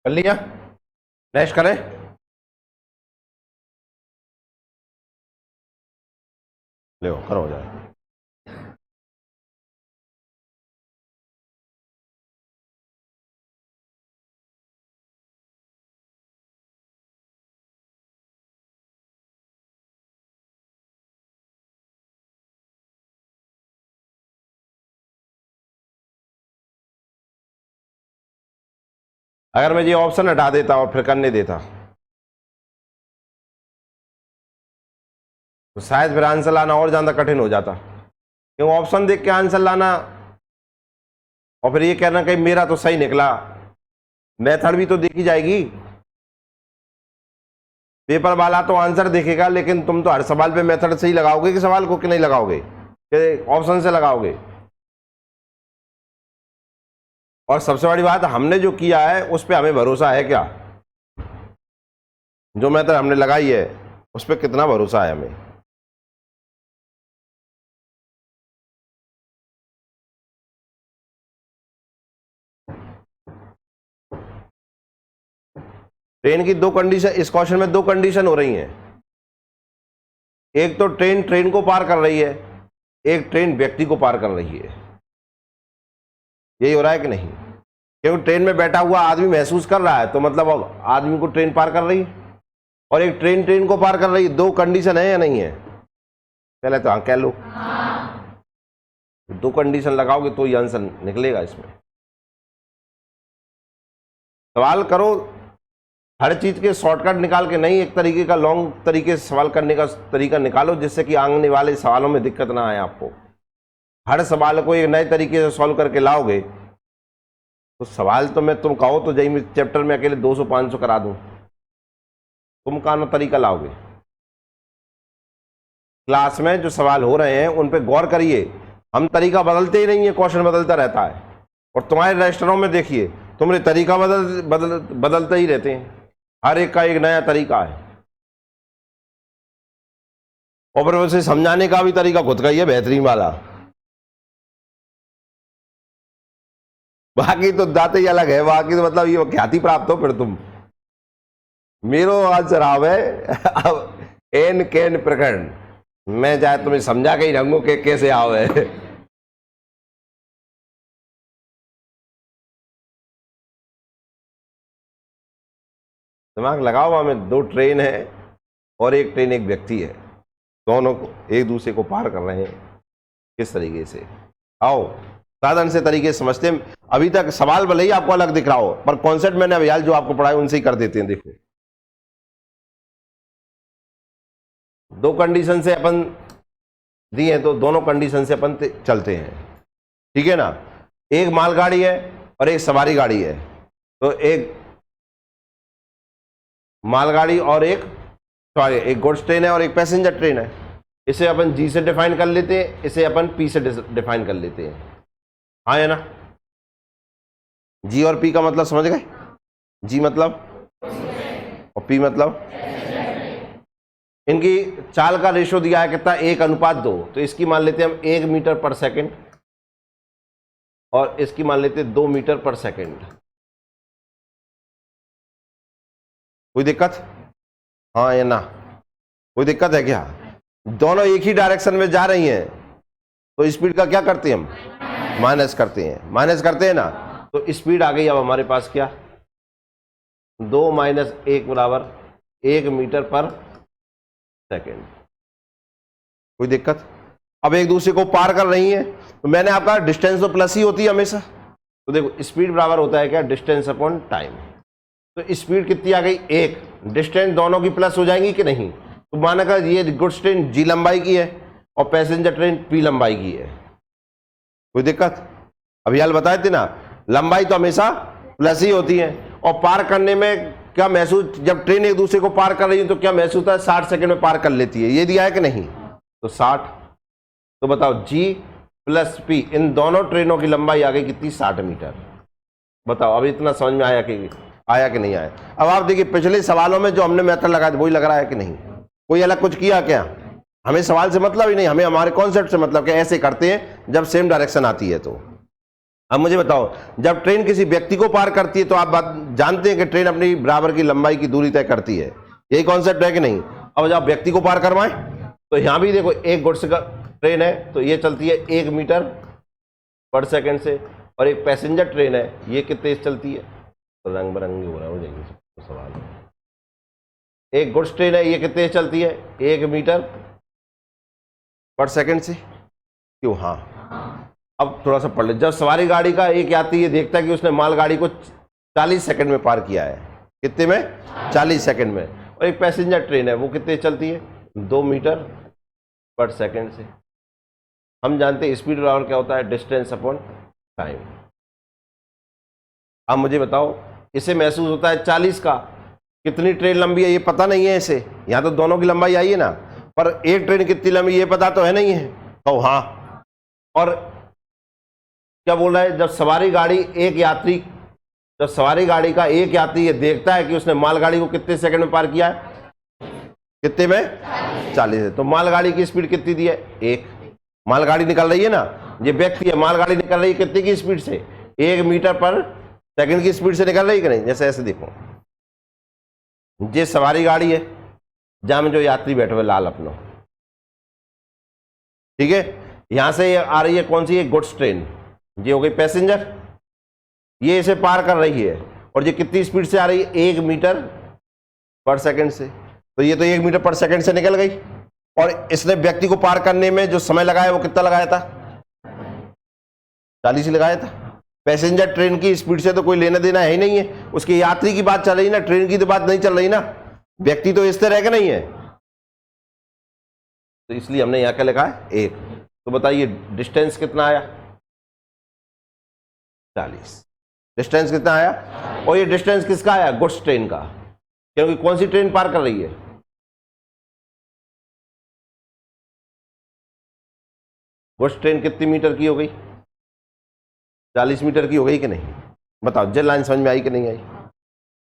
कर लिया? नेक्स्ट करें? ले करो, हो जाए। अगर मैं ये ऑप्शन हटा देता और फिर करने देता तो शायद फिर आंसर लाना और ज्यादा कठिन हो जाता। क्यों? ऑप्शन देख के आंसर लाना और फिर ये कहना कि मेरा तो सही निकला, मेथड भी तो देखी जाएगी। पेपर वाला तो आंसर देखेगा, लेकिन तुम तो हर सवाल पे मेथड से ही लगाओगे कि सवाल को कि नहीं लगाओगे, कि ऑप्शन से लगाओगे। और सबसे बड़ी बात, हमने जो किया है उस पर हमें भरोसा है क्या? जो मेथड हमने लगाई है उस पर कितना भरोसा है हमें? ट्रेन की दो कंडीशन, इस क्वेश्चन में दो कंडीशन हो रही हैं। एक तो ट्रेन को पार कर रही है, एक ट्रेन व्यक्ति को पार कर रही है। यही हो रहा है कि नहीं? क्योंकि ट्रेन में बैठा हुआ आदमी महसूस कर रहा है, तो मतलब अब आदमी को ट्रेन पार कर रही है, और एक ट्रेन को पार कर रही है। दो कंडीशन है या नहीं है? पहले तो हाँ कह लो। दो कंडीशन लगाओगे तो ये आंसर निकलेगा। इसमें सवाल करो, हर चीज के शॉर्टकट निकाल के नहीं, एक तरीके का लॉन्ग तरीके से सवाल करने का तरीका निकालो, जिससे कि आने वाले सवालों में दिक्कत ना आए आपको। हर सवाल को एक नए तरीके से सॉल्व करके लाओगे तो सवाल तो मैं तुम कहो तो जई में चैप्टर में अकेले 200-500 करा दूं, तुम कहाँ तरीका लाओगे? क्लास में जो सवाल हो रहे हैं उन पे गौर करिए। हम तरीका बदलते ही नहीं है, क्वेश्चन बदलता रहता है। और तुम्हारे रजिस्टरों में देखिए, तुम्हारे तरीका बदलते ही रहते हैं, हर एक का एक नया तरीका है। और फिर उसे समझाने का भी तरीका खुद का ही है बेहतरीन वाला। बाकी तो दाते ही अलग है, बाकी तो मतलब ये ख्याति प्राप्त हो फिर तुम। मेरो आंसर आवे अब एन कैन प्रकरण, मैं चाहे तुम्हें समझा के ही रहूंगा कि कैसे आवे। दिमाग लगाओ, हमें दो ट्रेन है और एक ट्रेन एक व्यक्ति है, दोनों को एक दूसरे को पार कर रहे हैं। किस तरीके से? आओ साधन से तरीके से समझते हैं। अभी तक सवाल भले ही आपको अलग दिख रहा हो, पर कॉन्सेप्ट मैंने अभियाल जो आपको पढ़ाया उनसे ही कर देते हैं। देखो, दो कंडीशन से अपन दी है तो दोनों कंडीशन से अपन चलते हैं, ठीक है ना? एक मालगाड़ी है और एक सवारी गाड़ी है, तो एक मालगाड़ी और एक गुड्स ट्रेन है और एक पैसेंजर ट्रेन है। इसे अपन जी से डिफाइन कर लेते हैं, इसे अपन पी से डिफाइन कर लेते हैं। हाँ है ना? जी और पी का मतलब समझ गए? जी मतलब और पी मतलब, इनकी चाल का रेशो दिया है कितना? 1:2। तो इसकी मान लेते हैं हम 1 मीटर पर सेकंड और इसकी मान लेते हैं 2 मीटर पर सेकंड। कोई दिक्कत? हाँ या ना? कोई दिक्कत है क्या? दोनों एक ही डायरेक्शन में जा रही हैं तो स्पीड का क्या करते हैं हम? माइनस करते हैं। माइनस करते हैं ना, तो स्पीड आ गई अब हमारे पास क्या? 2 - 1 बराबर 1 मीटर पर सेकेंड। कोई दिक्कत? अब एक दूसरे को पार कर रही हैं, तो मैंने आपका डिस्टेंस तो प्लस ही होती है हमेशा। तो देखो स्पीड बराबर होता है क्या? Distance upon time. तो स्पीड कितनी आ गई? 1। डिस्टेंस दोनों की प्लस हो जाएंगी कि नहीं? तो माना कर ये गुड्स ट्रेन जी लंबाई की है और पैसेंजर ट्रेन पी लंबाई की है। कोई दिक्कत? अभी हाल बताए थे ना, लंबाई तो हमेशा प्लस ही होती है। और पार करने में क्या महसूस, जब ट्रेन एक दूसरे को पार कर रही है तो क्या महसूस होता है? 60 सेकंड में पार कर लेती है। ये दिया है कि नहीं? तो 60। तो बताओ जी प्लस पी, इन दोनों ट्रेनों की लंबाई आ गई कितनी? 60 मीटर। बताओ अब इतना समझ में आया कि नहीं आया? अब आप देखिए पिछले सवालों में जो हमने मेथड लगाया वही लग रहा है कि नहीं? कोई अलग कुछ किया क्या? हमें सवाल से मतलब ही नहीं, हमें हमारे कॉन्सेप्ट से मतलब कि ऐसे करते हैं जब सेम डायरेक्शन आती है। तो अब मुझे बताओ, जब ट्रेन किसी व्यक्ति को पार करती है तो आप बात जानते हैं कि ट्रेन अपनी बराबर की लंबाई की दूरी तय करती है। यही कॉन्सेप्ट है कि नहीं? अब जब व्यक्ति को पार करवाएं तो यहां भी देखो एक गुड्स का ट्रेन है तो ये चलती है 1 मीटर पर सेकेंड से, और एक पैसेंजर ट्रेन है ये कितने तेज चलती है? तो रंग बिरंगी हो रहा हो जाएंगे तो सवाल। एक गुड्स ट्रेन है ये कितने तेज चलती है? 1 मीटर पर सेकेंड से। क्यों? हाँ। अब थोड़ा सा पढ़ ले, जब सवारी गाड़ी का एक यात्री ये देखता है कि उसने मालगाड़ी को 40 सेकंड में पार किया है, कितने में? 40 सेकंड में, और एक पैसेंजर ट्रेन है वो कितने चलती है? 2 मीटर पर सेकंड से। हम जानते हैं स्पीड बराबर क्या होता है? Distance upon time. अब मुझे बताओ, इसे महसूस होता है 40 का, कितनी ट्रेन लंबी है ये पता नहीं है इसे, यहाँ तो दोनों की लंबाई आई है ना, पर एक ट्रेन कितनी लंबी ये पता तो है नहीं है। तो हाँ, और क्या बोल रहा है, जब सवारी गाड़ी का एक यात्री ये देखता है कि उसने मालगाड़ी को कितने सेकंड में पार किया है, कितने में, 40 है, तो मालगाड़ी की स्पीड कितनी दी है, 1। मालगाड़ी निकल रही है ना, ये व्यक्ति है, मालगाड़ी निकल रही है कितनी की स्पीड से, 1 मीटर पर सेकंड की स्पीड से निकल रही है कि नहीं। जैसे ऐसे देखो, ये सवारी गाड़ी है, जहां में जो यात्री बैठे हुए लाल अपनो, ठीक है, यहां से आ रही है कौन सी, गुड्स ट्रेन, ये हो गई पैसेंजर, ये इसे पार कर रही है, और ये कितनी स्पीड से आ रही है, 1 मीटर पर सेकंड से, तो ये तो 1 मीटर पर सेकंड से निकल गई, और इसने व्यक्ति को पार करने में जो समय लगाया वो कितना लगाया था, 40 ही लगाया था। पैसेंजर ट्रेन की स्पीड से तो कोई लेना देना है ही नहीं है, उसके यात्री की बात चल रही ना, ट्रेन की तो बात नहीं चल रही ना, व्यक्ति तो स्थिर है कि नहीं है, तो इसलिए हमने यहां क्या लिखा है, 1। तो बताइए डिस्टेंस कितना आया, 40। डिस्टेंस कितना आया, और ये डिस्टेंस किसका आया, गुड्स ट्रेन का, क्योंकि कौन सी ट्रेन पार कर रही है, गुड्स ट्रेन कितनी मीटर की हो गई, 40 मीटर की हो गई कि नहीं। बताओ जेल लाइन समझ में आई कि नहीं आई,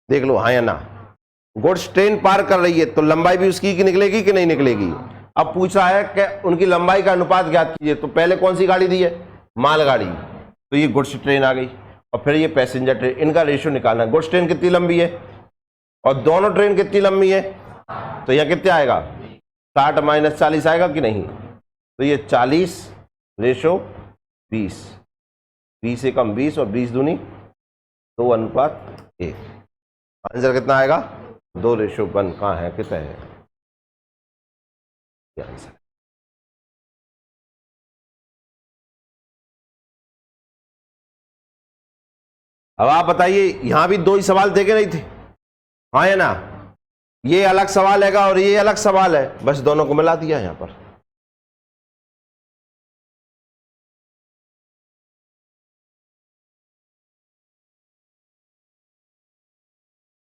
देख लो हाँ या ना। गुड्स ट्रेन पार कर रही है तो लंबाई भी उसकी की निकलेगी कि नहीं निकलेगी। अब पूछ रहा है कि उनकी लंबाई का अनुपात ज्ञात कीजिए, तो पहले कौन सी गाड़ी दी है, मालगाड़ी, तो ये गुड्स ट्रेन आ गई, और फिर ये पैसेंजर ट्रेन, इनका रेशियो निकालना है। गुड्स ट्रेन कितनी लंबी है और दोनों ट्रेन कितनी लंबी है, तो यह कितने आएगा, 60 - 40 आएगा कि नहीं, तो ये 40 रेशो 20, 20 से कम 20 और 20 दूनी 2:1। आंसर कितना आएगा, 2:1। कहाँ है, कितना है ये आंसर। अब आप बताइए, यहां भी 2 ही सवाल थे कि नहीं थे, हाँ या ना, ये अलग सवाल हैगा और ये अलग सवाल है, बस दोनों को मिला दिया यहां पर।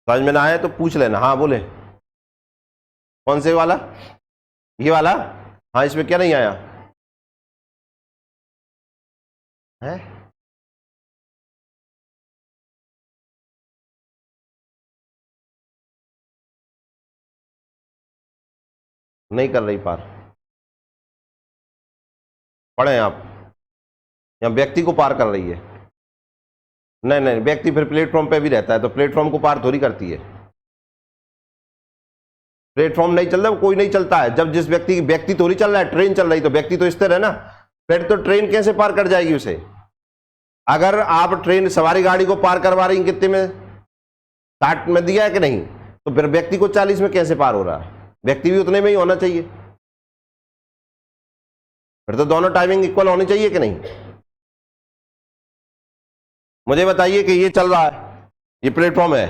समझ में ना आए तो पूछ लेना। हाँ बोले, कौन से वाला, ये वाला, हाँ इसमें क्या नहीं आया है, नहीं कर रही पार, पढ़े आप, या व्यक्ति को पार कर रही है, नहीं नहीं, व्यक्ति फिर प्लेटफॉर्म पे भी रहता है, तो प्लेटफॉर्म को पार थोड़ी करती है, प्लेटफॉर्म नहीं चल रहा, कोई नहीं चलता है, जब जिस व्यक्ति थोड़ी चल रहा है, ट्रेन चल रही, तो व्यक्ति तो स्थिर है ना, फिर तो ट्रेन कैसे पार कर जाएगी उसे। अगर आप ट्रेन सवारी गाड़ी को पार करवा रही कितने में, 60 में दिया है कि नहीं, तो फिर व्यक्ति को 40 में कैसे पार हो रहा है, व्यक्ति भी उतने में ही होना चाहिए, फिर तो दोनों टाइमिंग इक्वल होनी चाहिए कि नहीं। मुझे बताइए कि ये चल रहा है, ये प्लेटफॉर्म है,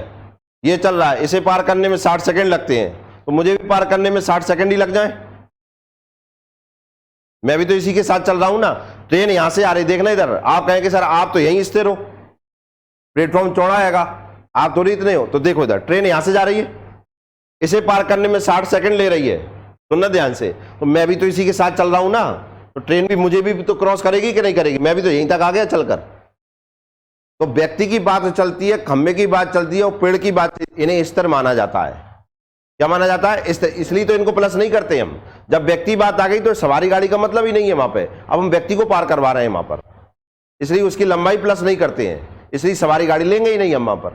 ये चल रहा है, इसे पार करने में 60 सेकंड लगते हैं, तो मुझे भी पार करने में 60 सेकंड ही लग जाए, मैं भी तो इसी के साथ चल रहा हूं ना। ट्रेन यहां से आ रही, देखना इधर, आप कहेंगे सर आप तो यहीं स्थिर हो, प्लेटफॉर्म चौड़ा हैगा, आप थोड़ी इतने हो, तो देखो इधर ट्रेन यहां से जा रही है, इसे पार करने में 60 सेकंड ले रही है, सुनना ध्यान से, तो मैं भी तो इसी के साथ चल रहा हूं ना, तो ट्रेन भी मुझे भी तो क्रॉस करेगी कि नहीं करेगी, मैं भी तो यहीं तक आ गया चलकर। तो व्यक्ति की बात चलती है, खंबे की बात चलती है, और पेड़ की बात, इन्हें स्तर माना जाता है। क्या माना जाता है, इसलिए तो इनको प्लस नहीं करते हम। जब व्यक्ति बात आ गई तो सवारी गाड़ी का मतलब ही नहीं है वहां पे, अब हम व्यक्ति को पार करवा रहे हैं वहां पर, इसलिए उसकी लंबाई प्लस नहीं करते हैं, इसलिए सवारी गाड़ी लेंगे ही नहीं हम वहां पर,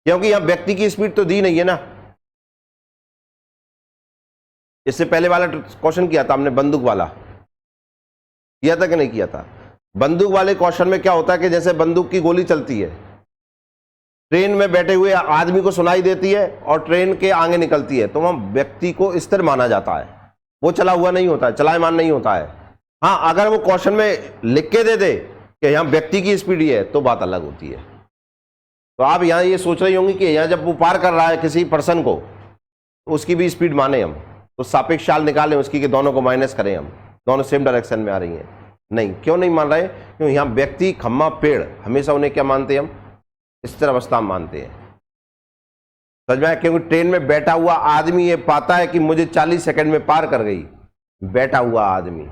क्योंकि यहां व्यक्ति की स्पीड तो दी नहीं है ना। इससे पहले वाला क्वेश्चन किया था हमने, बंदूक वाला किया था कि नहीं किया था। बंदूक वाले क्वेश्चन में क्या होता है कि जैसे बंदूक की गोली चलती है, ट्रेन में बैठे हुए आदमी को सुनाई देती है और ट्रेन के आगे निकलती है, तो वहां व्यक्ति को स्थिर माना जाता है, वो चला हुआ नहीं होता है, चलायमान नहीं होता है। हाँ, अगर वो क्वेश्चन में लिख के दे दे कि यहाँ व्यक्ति की स्पीड ही है, तो बात अलग होती है। तो आप यहाँ ये सोच रही होंगी कि यहाँ जब वो पार कर रहा है किसी पर्सन को, तो उसकी भी स्पीड माने हम, तो सापेक्ष चाल निकालें उसकी, कि दोनों को माइनस करें हम, दोनों सेम डायरेक्शन में आ रही हैं। नहीं, क्यों नहीं मान रहे, क्यों यहाँ व्यक्ति, खम्मा, पेड़, हमेशा उन्हें क्या मानते हैं हम, स्थिर अवस्था में मानते हैं। समझ में आया? क्योंकि ट्रेन में बैठा हुआ आदमी ये पाता है कि मुझे 40 सेकंड में पार कर गई, बैठा हुआ आदमी।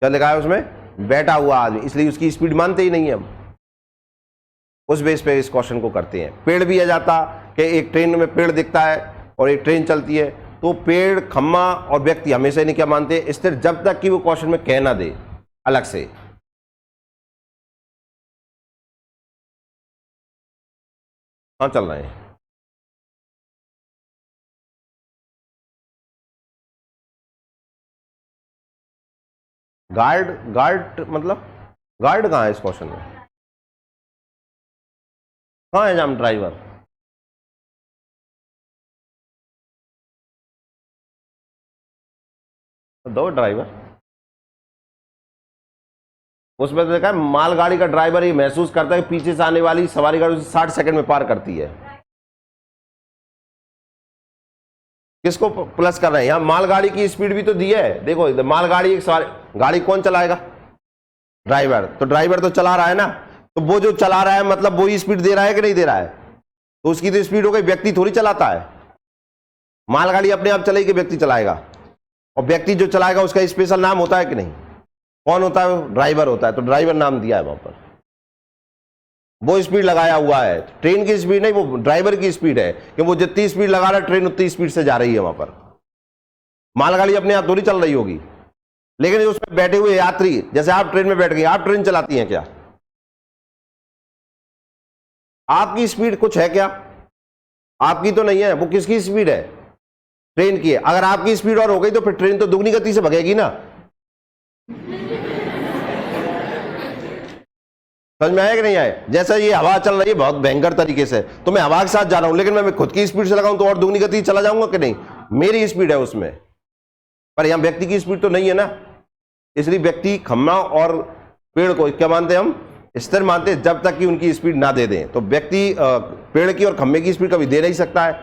क्या लिखा है उसमें? बैठा हुआ आदमी, इसलिए उसकी स्पीड मानते ही नहीं है हम। उस बेस पे इस क्वेश्चन को करते हैं। पेड़ भी आ जाता कि एक ट्रेन में पेड़ दिखता है और एक ट्रेन चलती है, तो पेड़, खम्मा और व्यक्ति हमेशा नहीं क्या मानते? स्थिर, जब तक कि वो क्वेश्चन में कह ना दे अलग से। हाँ, चल रहे हैं। गार्ड, गार्ड मतलब गार्ड कहाँ है इस क्वेश्चन में? कहाँ है जाम ड्राइवर? दो ड्राइवर, उसमें तो देखा है मालगाड़ी का ड्राइवर ये महसूस करता है कि पीछे से आने वाली सवारी गाड़ी उसे 60 सेकंड में पार करती है। किसको प्लस कर रहे हैं? यहां मालगाड़ी की स्पीड भी तो दी है। देखो इधर मालगाड़ी, एक सवारी गाड़ी कौन चलाएगा? ड्राइवर। तो ड्राइवर तो चला रहा है ना, तो वो जो चला रहा है मतलब वो ही स्पीड दे रहा है कि नहीं दे रहा है? तो उसकी तो स्पीड हो गई, व्यक्ति थोड़ी चलाता है। मालगाड़ी अपने आप चलेगी, व्यक्ति चलाएगा, और व्यक्ति जो चलाएगा उसका स्पेशल नाम होता है कि नहीं? कौन होता है? ड्राइवर होता है। तो ड्राइवर नाम दिया है वहां पर, वो स्पीड लगाया हुआ है। ट्रेन की स्पीड नहीं, वो ड्राइवर की स्पीड है कि वो जितनी स्पीड लगा रहा है ट्रेन उतनी स्पीड से जा रही है वहां पर। मालगाड़ी अपने आप थोड़ी चल रही होगी। लेकिन उसमें बैठे हुए यात्री, जैसे आप ट्रेन में बैठ गए, आप ट्रेन चलाती हैं क्या? आपकी स्पीड कुछ है क्या? आपकी तो नहीं है। वो किसकी स्पीड है? ट्रेन की है। अगर आपकी स्पीड और हो गई तो फिर ट्रेन तो दुगनी गति से भगेगी ना। समझ में आया कि नहीं आया? जैसा ये हवा चल रही है बहुत भयंकर तरीके से, तो मैं हवा के साथ जा रहा हूं, लेकिन मैं खुद की स्पीड से लगाऊं तो और दुगनी गति चला जाऊंगा कि नहीं? मेरी स्पीड है उसमें, पर यहां व्यक्ति की स्पीड तो नहीं है ना। इसलिए व्यक्ति, खम्मा और पेड़ को क्या मानते हैं हम? स्थिर मानते हैं, जब तक कि उनकी स्पीड ना दे दें। तो व्यक्ति पेड़ की और खम्मे की स्पीड कभी दे नहीं सकता है,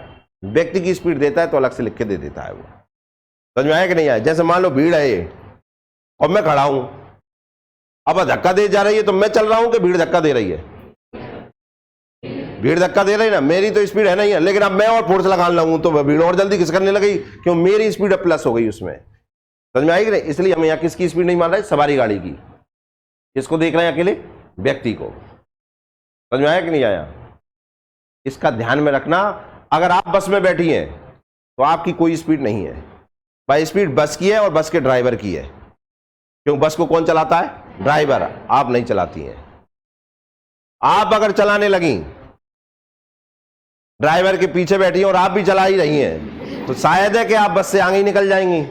व्यक्ति की स्पीड देता है तो अलग से लिख के दे देता है वो। समझ में आया कि नहीं आया? जैसे मान लो भीड़ है ये और मैं खड़ा हूं, अब धक्का दे जा रही है तो मैं चल रहा हूं कि भीड़ धक्का दे रही है? भीड़ धक्का दे रही है ना, मेरी तो स्पीड है नहीं है। लेकिन अब मैं और फोर्स लगाने लगूं तो भीड़ और जल्दी किस करने लगी, क्यों? मेरी स्पीड प्लस हो गई उसमें। समझ में आई कि नहीं? इसलिए हम यहाँ किसकी स्पीड नहीं मान रहे? सवारी गाड़ी की। किसको देख रहे हैं? अकेले व्यक्ति को। समझ में आया कि नहीं आया? इसका ध्यान में रखना। अगर आप बस में बैठी हैं तो आपकी कोई स्पीड नहीं है भाई, स्पीड बस की है और बस के ड्राइवर की है। क्यों? बस को कौन चलाता है? ड्राइवर। आप नहीं चलाती हैं। आप अगर चलाने लगी, ड्राइवर के पीछे बैठी हैं और आप भी चला ही रही हैं, तो शायद है कि आप बस से आगे ही निकल जाएंगी।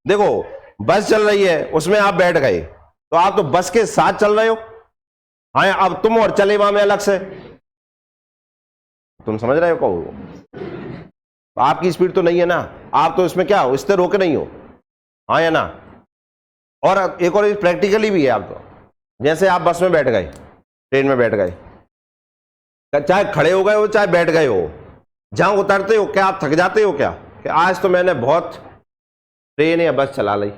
देखो बस चल रही है, उसमें आप बैठ गए तो आप तो बस के साथ चल रहे हो। हाँ, अब तुम और चले वहां में अलग से। तुम समझ रहे हो? कहो आपकी स्पीड तो नहीं है ना, आप तो इसमें क्या हो? स्थिर होके नहीं हो। हाँ या ना? और एक और प्रैक्टिकली भी है। आप तो जैसे आप बस में बैठ गए, ट्रेन में बैठ गए, चाहे खड़े हो गए हो चाहे बैठ गए हो, जहां उतरते हो क्या आप थक जाते हो क्या कि आज तो मैंने बहुत ट्रेन या बस चला ली?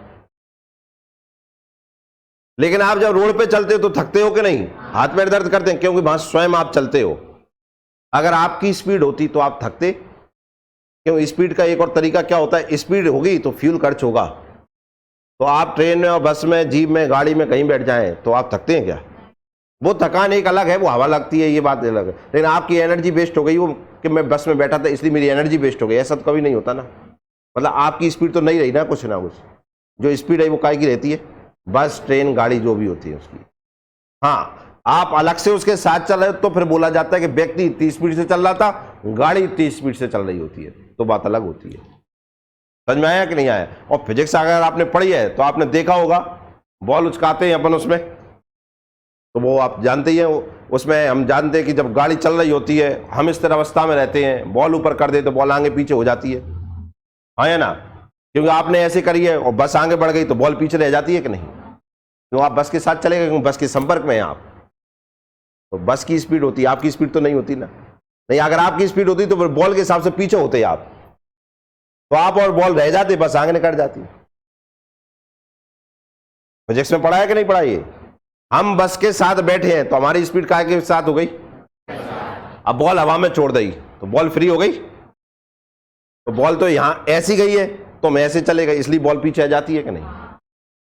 लेकिन आप जब रोड पे चलते हो तो थकते हो कि नहीं? हाथ पैर दर्द करते हैं, क्योंकि वहां स्वयं आप चलते हो। अगर आपकी स्पीड होती तो आप थकते। क्यों? स्पीड का एक और तरीका क्या होता है? स्पीड होगी तो फ्यूल खर्च होगा। तो आप ट्रेन में और बस में, जीप में, गाड़ी में कहीं बैठ जाएं तो आप थकते हैं क्या? वो थकान एक अलग है, वो हवा लगती है, ये बात अलग है। लेकिन आपकी एनर्जी वेस्ट हो गई वो कि मैं बस में बैठा था इसलिए मेरी एनर्जी वेस्ट हो गई, ऐसा तो कभी नहीं होता ना। मतलब आपकी स्पीड तो नहीं रही ना कुछ ना कुछ। जो स्पीड है वो काय की रहती है? बस, ट्रेन, गाड़ी जो भी होती है उसकी। हाँ, आप अलग से उसके साथ चल रहे हो तो फिर बोला जाता है कि व्यक्ति इतनी स्पीड से चल रहा था, गाड़ी इतनी स्पीड से चल रही होती है, तो बात अलग होती है। समझ में आया कि नहीं आया? और फिजिक्स अगर आपने पढ़ी है तो आपने देखा होगा, बॉल उचकाते हैं अपन उसमें, तो वो आप जानते ही हैं। उसमें हम जानते हैं कि जब गाड़ी चल रही होती है, हम इस तरह अवस्था में रहते हैं, बॉल ऊपर कर दे तो बॉल आगे पीछे हो जाती है। हाँ या ना? क्योंकि आपने ऐसे करी है और बस आगे बढ़ गई तो बॉल पीछे रह जाती है कि नहीं? तो आप बस के साथ चले गए, बस के संपर्क में हैं आप, तो बस की स्पीड होती है, आपकी स्पीड तो नहीं होती ना। नहीं, अगर आपकी स्पीड होती तो फिर बॉल के हिसाब से पीछे होते आप, तो आप और बॉल रह जाते, बस आगे निकल जाती। फिजिक्स में पढ़ा है कि नहीं पढ़ा? ये हम बस के साथ बैठे हैं तो हमारी स्पीड काय के साथ हो गई? अब बॉल हवा में छोड़ दी तो बॉल फ्री हो गई, तो बॉल तो यहां ऐसी गई है तो हम ऐसे चले गए, इसलिए बॉल पीछे आ जाती है कि नहीं?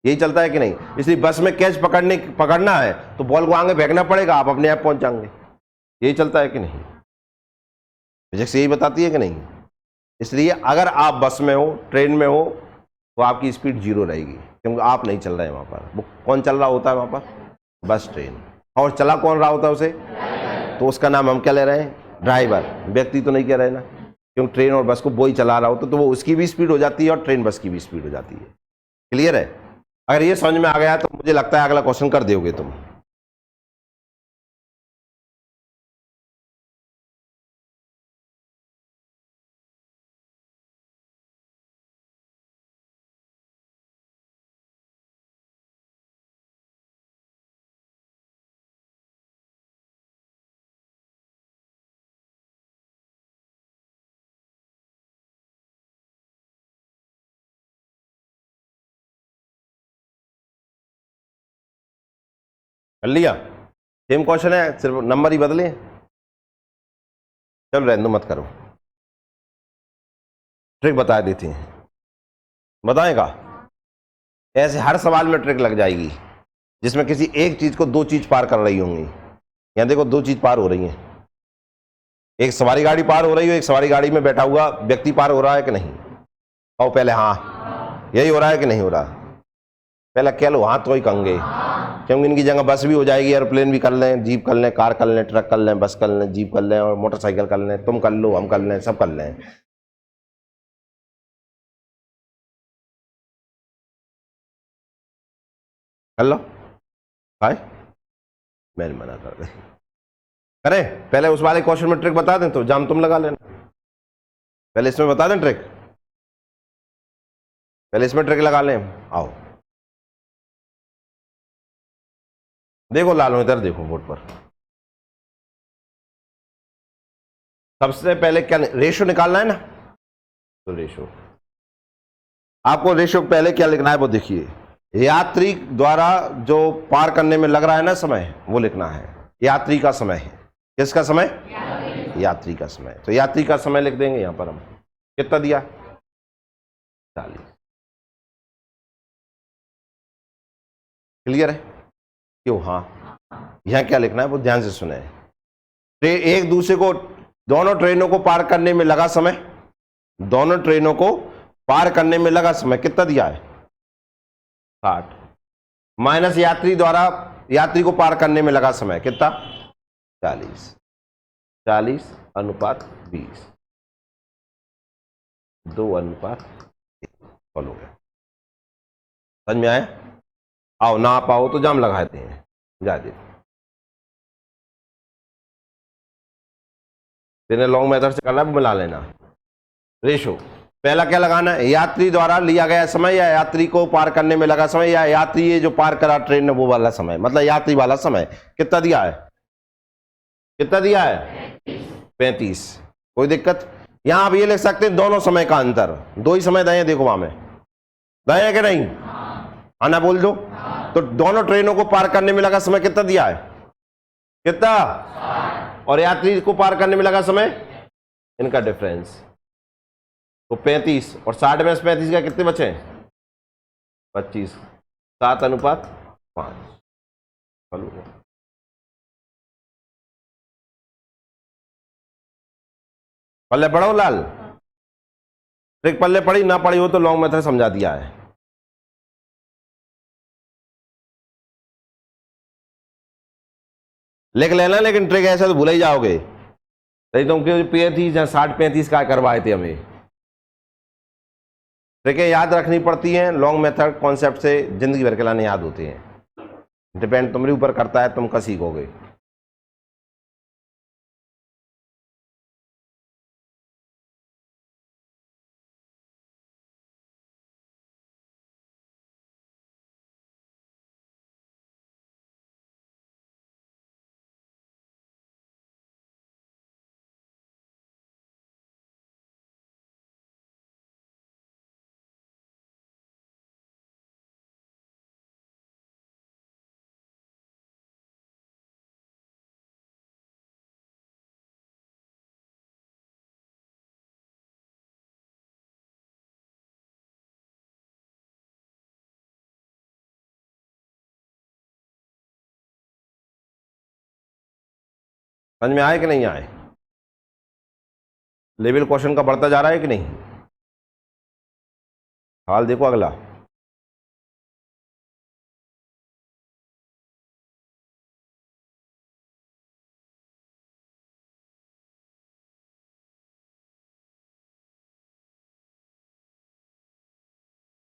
यही चलता है कि नहीं? इसलिए बस में कैच पकड़ना है तो बॉल को आगे फेंकना पड़ेगा, आप अपने आप पहुंच जाएंगे। यही चलता है कि नहीं? फिजिक्स यही बताती है कि नहीं? इसलिए अगर आप बस में हो, ट्रेन में हो, तो आपकी स्पीड 0 रहेगी, क्योंकि आप नहीं चल रहे हैं वहां पर। वो कौन चल रहा होता है वहां पर? बस, ट्रेन। और चला कौन रहा होता है उसे? तो उसका नाम हम क्या ले रहे हैं? ड्राइवर। व्यक्ति तो नहीं कह रहे ना, क्योंकि ट्रेन और बस को वही चला रहा होता तो वो उसकी भी स्पीड हो जाती है और ट्रेन बस की भी स्पीड हो जाती है। क्लियर है? अगर ये समझ में आ गया तो मुझे लगता है अगला क्वेश्चन कर दोगे तुम। कर लिया? सेम क्वेश्चन है, सिर्फ नंबर ही बदले। चल रहने दो, मत करो। ट्रिक बता देती हैं, बताएगा? ऐसे हर सवाल में ट्रिक लग जाएगी जिसमें किसी एक चीज को दो चीज पार कर रही होंगी। यहां देखो, दो चीज पार हो रही हैं। एक सवारी गाड़ी पार हो रही है, एक सवारी गाड़ी में बैठा हुआ व्यक्ति पार हो रहा है कि नहीं? और पहले हाँ, यही हो रहा है कि नहीं हो रहा? पहले कह लो हाँ तो ही कहेंगे, क्योंकि इनकी जगह बस भी हो जाएगी, एरोप्लेन भी कर लें, जीप कर लें, कार कर लें, ट्रक कर लें, बस कर लें, जीप कर लें और मोटरसाइकिल कर लें। तुम कर लो, हम कर लें, सब कर लें। कर लो भाई, मैंने मना कर दे। करें पहले उस वाले क्वेश्चन में ट्रिक बता दें तो जाम तुम लगा लेना। पहले इसमें बता दें ट्रिक, पहले इसमें ट्रिक लगा लें। आओ देखो लालो, इधर देखो बोर्ड पर। सबसे पहले क्या रेशो निकालना है ना, तो रेशो, आपको रेशो पहले क्या लिखना है वो देखिए। यात्री द्वारा जो पार करने में लग रहा है ना समय, वो लिखना है। यात्री का समय है, किसका समय? यात्री का समय। तो यात्री का समय लिख देंगे यहां पर हम। कितना दिया? 40। क्लियर है? क्यों? हाँ, यहां क्या लिखना है वो ध्यान से सुने। एक दूसरे को, दोनों ट्रेनों को पार करने में लगा समय, दोनों ट्रेनों को पार करने में लगा समय कितना दिया है? 60 माइनस यात्री द्वारा, यात्री को पार करने में लगा समय कितना? 40। 40 अनुपात 20, 2 अनुपात 1 हो गया। समझ में आया? आओ ना पाओ तो जाम लगाते हैं, जा दे। तेने लॉन्ग मेथड से करना है वो मिला लेना। रेशो पहला क्या लगाना है? यात्री द्वारा लिया गया समय या यात्री को पार करने में लगा समय या यात्री ये जो पार करा ट्रेन ने वो वाला समय, मतलब यात्री वाला समय कितना दिया है? कितना दिया है? 35। कोई दिक्कत? यहां आप ये लिख सकते हैं दोनों समय का अंतर, दो ही समय दए देखो वहां में, दए कि नहीं? आना बोल दो। तो दोनों ट्रेनों को पार करने में लगा समय कितना दिया है? कितना? और यात्री को पार करने में लगा समय, इनका डिफरेंस, तो 35 और 60 में से 35 का कितने बचे? 25। 7 अनुपात 5। पल्ले पढ़ो लाल, ट्रिक पल्ले पड़ी ना पड़ी हो तो लॉन्ग मेथड समझा दिया है। लिख लेना, लेकिन ट्रिक ऐसा तो भूल ही जाओगे, नहीं तो 35 या 60 35 का करवाए थे हमें। ट्रिकें याद रखनी पड़ती हैं, लॉन्ग मेथड कॉन्सेप्ट से जिंदगी भर के लाने याद होते हैं। डिपेंड तुम्हारे ऊपर करता है, तुम का सीखोगे। समझ में आए कि नहीं आए? लेवल क्वेश्चन का बढ़ता जा रहा है कि नहीं? हाल देखो अगला।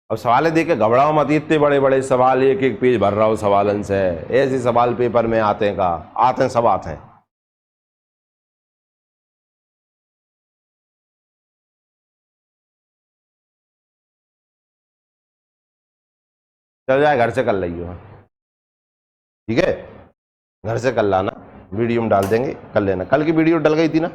अब सवाल देखे घबराओ मत, इतने बड़े बड़े सवाल, एक एक पेज भर रहा हो सवालन से। ऐसे सवाल पेपर में आते हैं, का आते हैं, सब आते हैं। चल जाए, घर से कर लियो, ठीक है? घर से कर लाना, वीडियो में डाल देंगे, कर लेना। कल की वीडियो डल गई थी ना।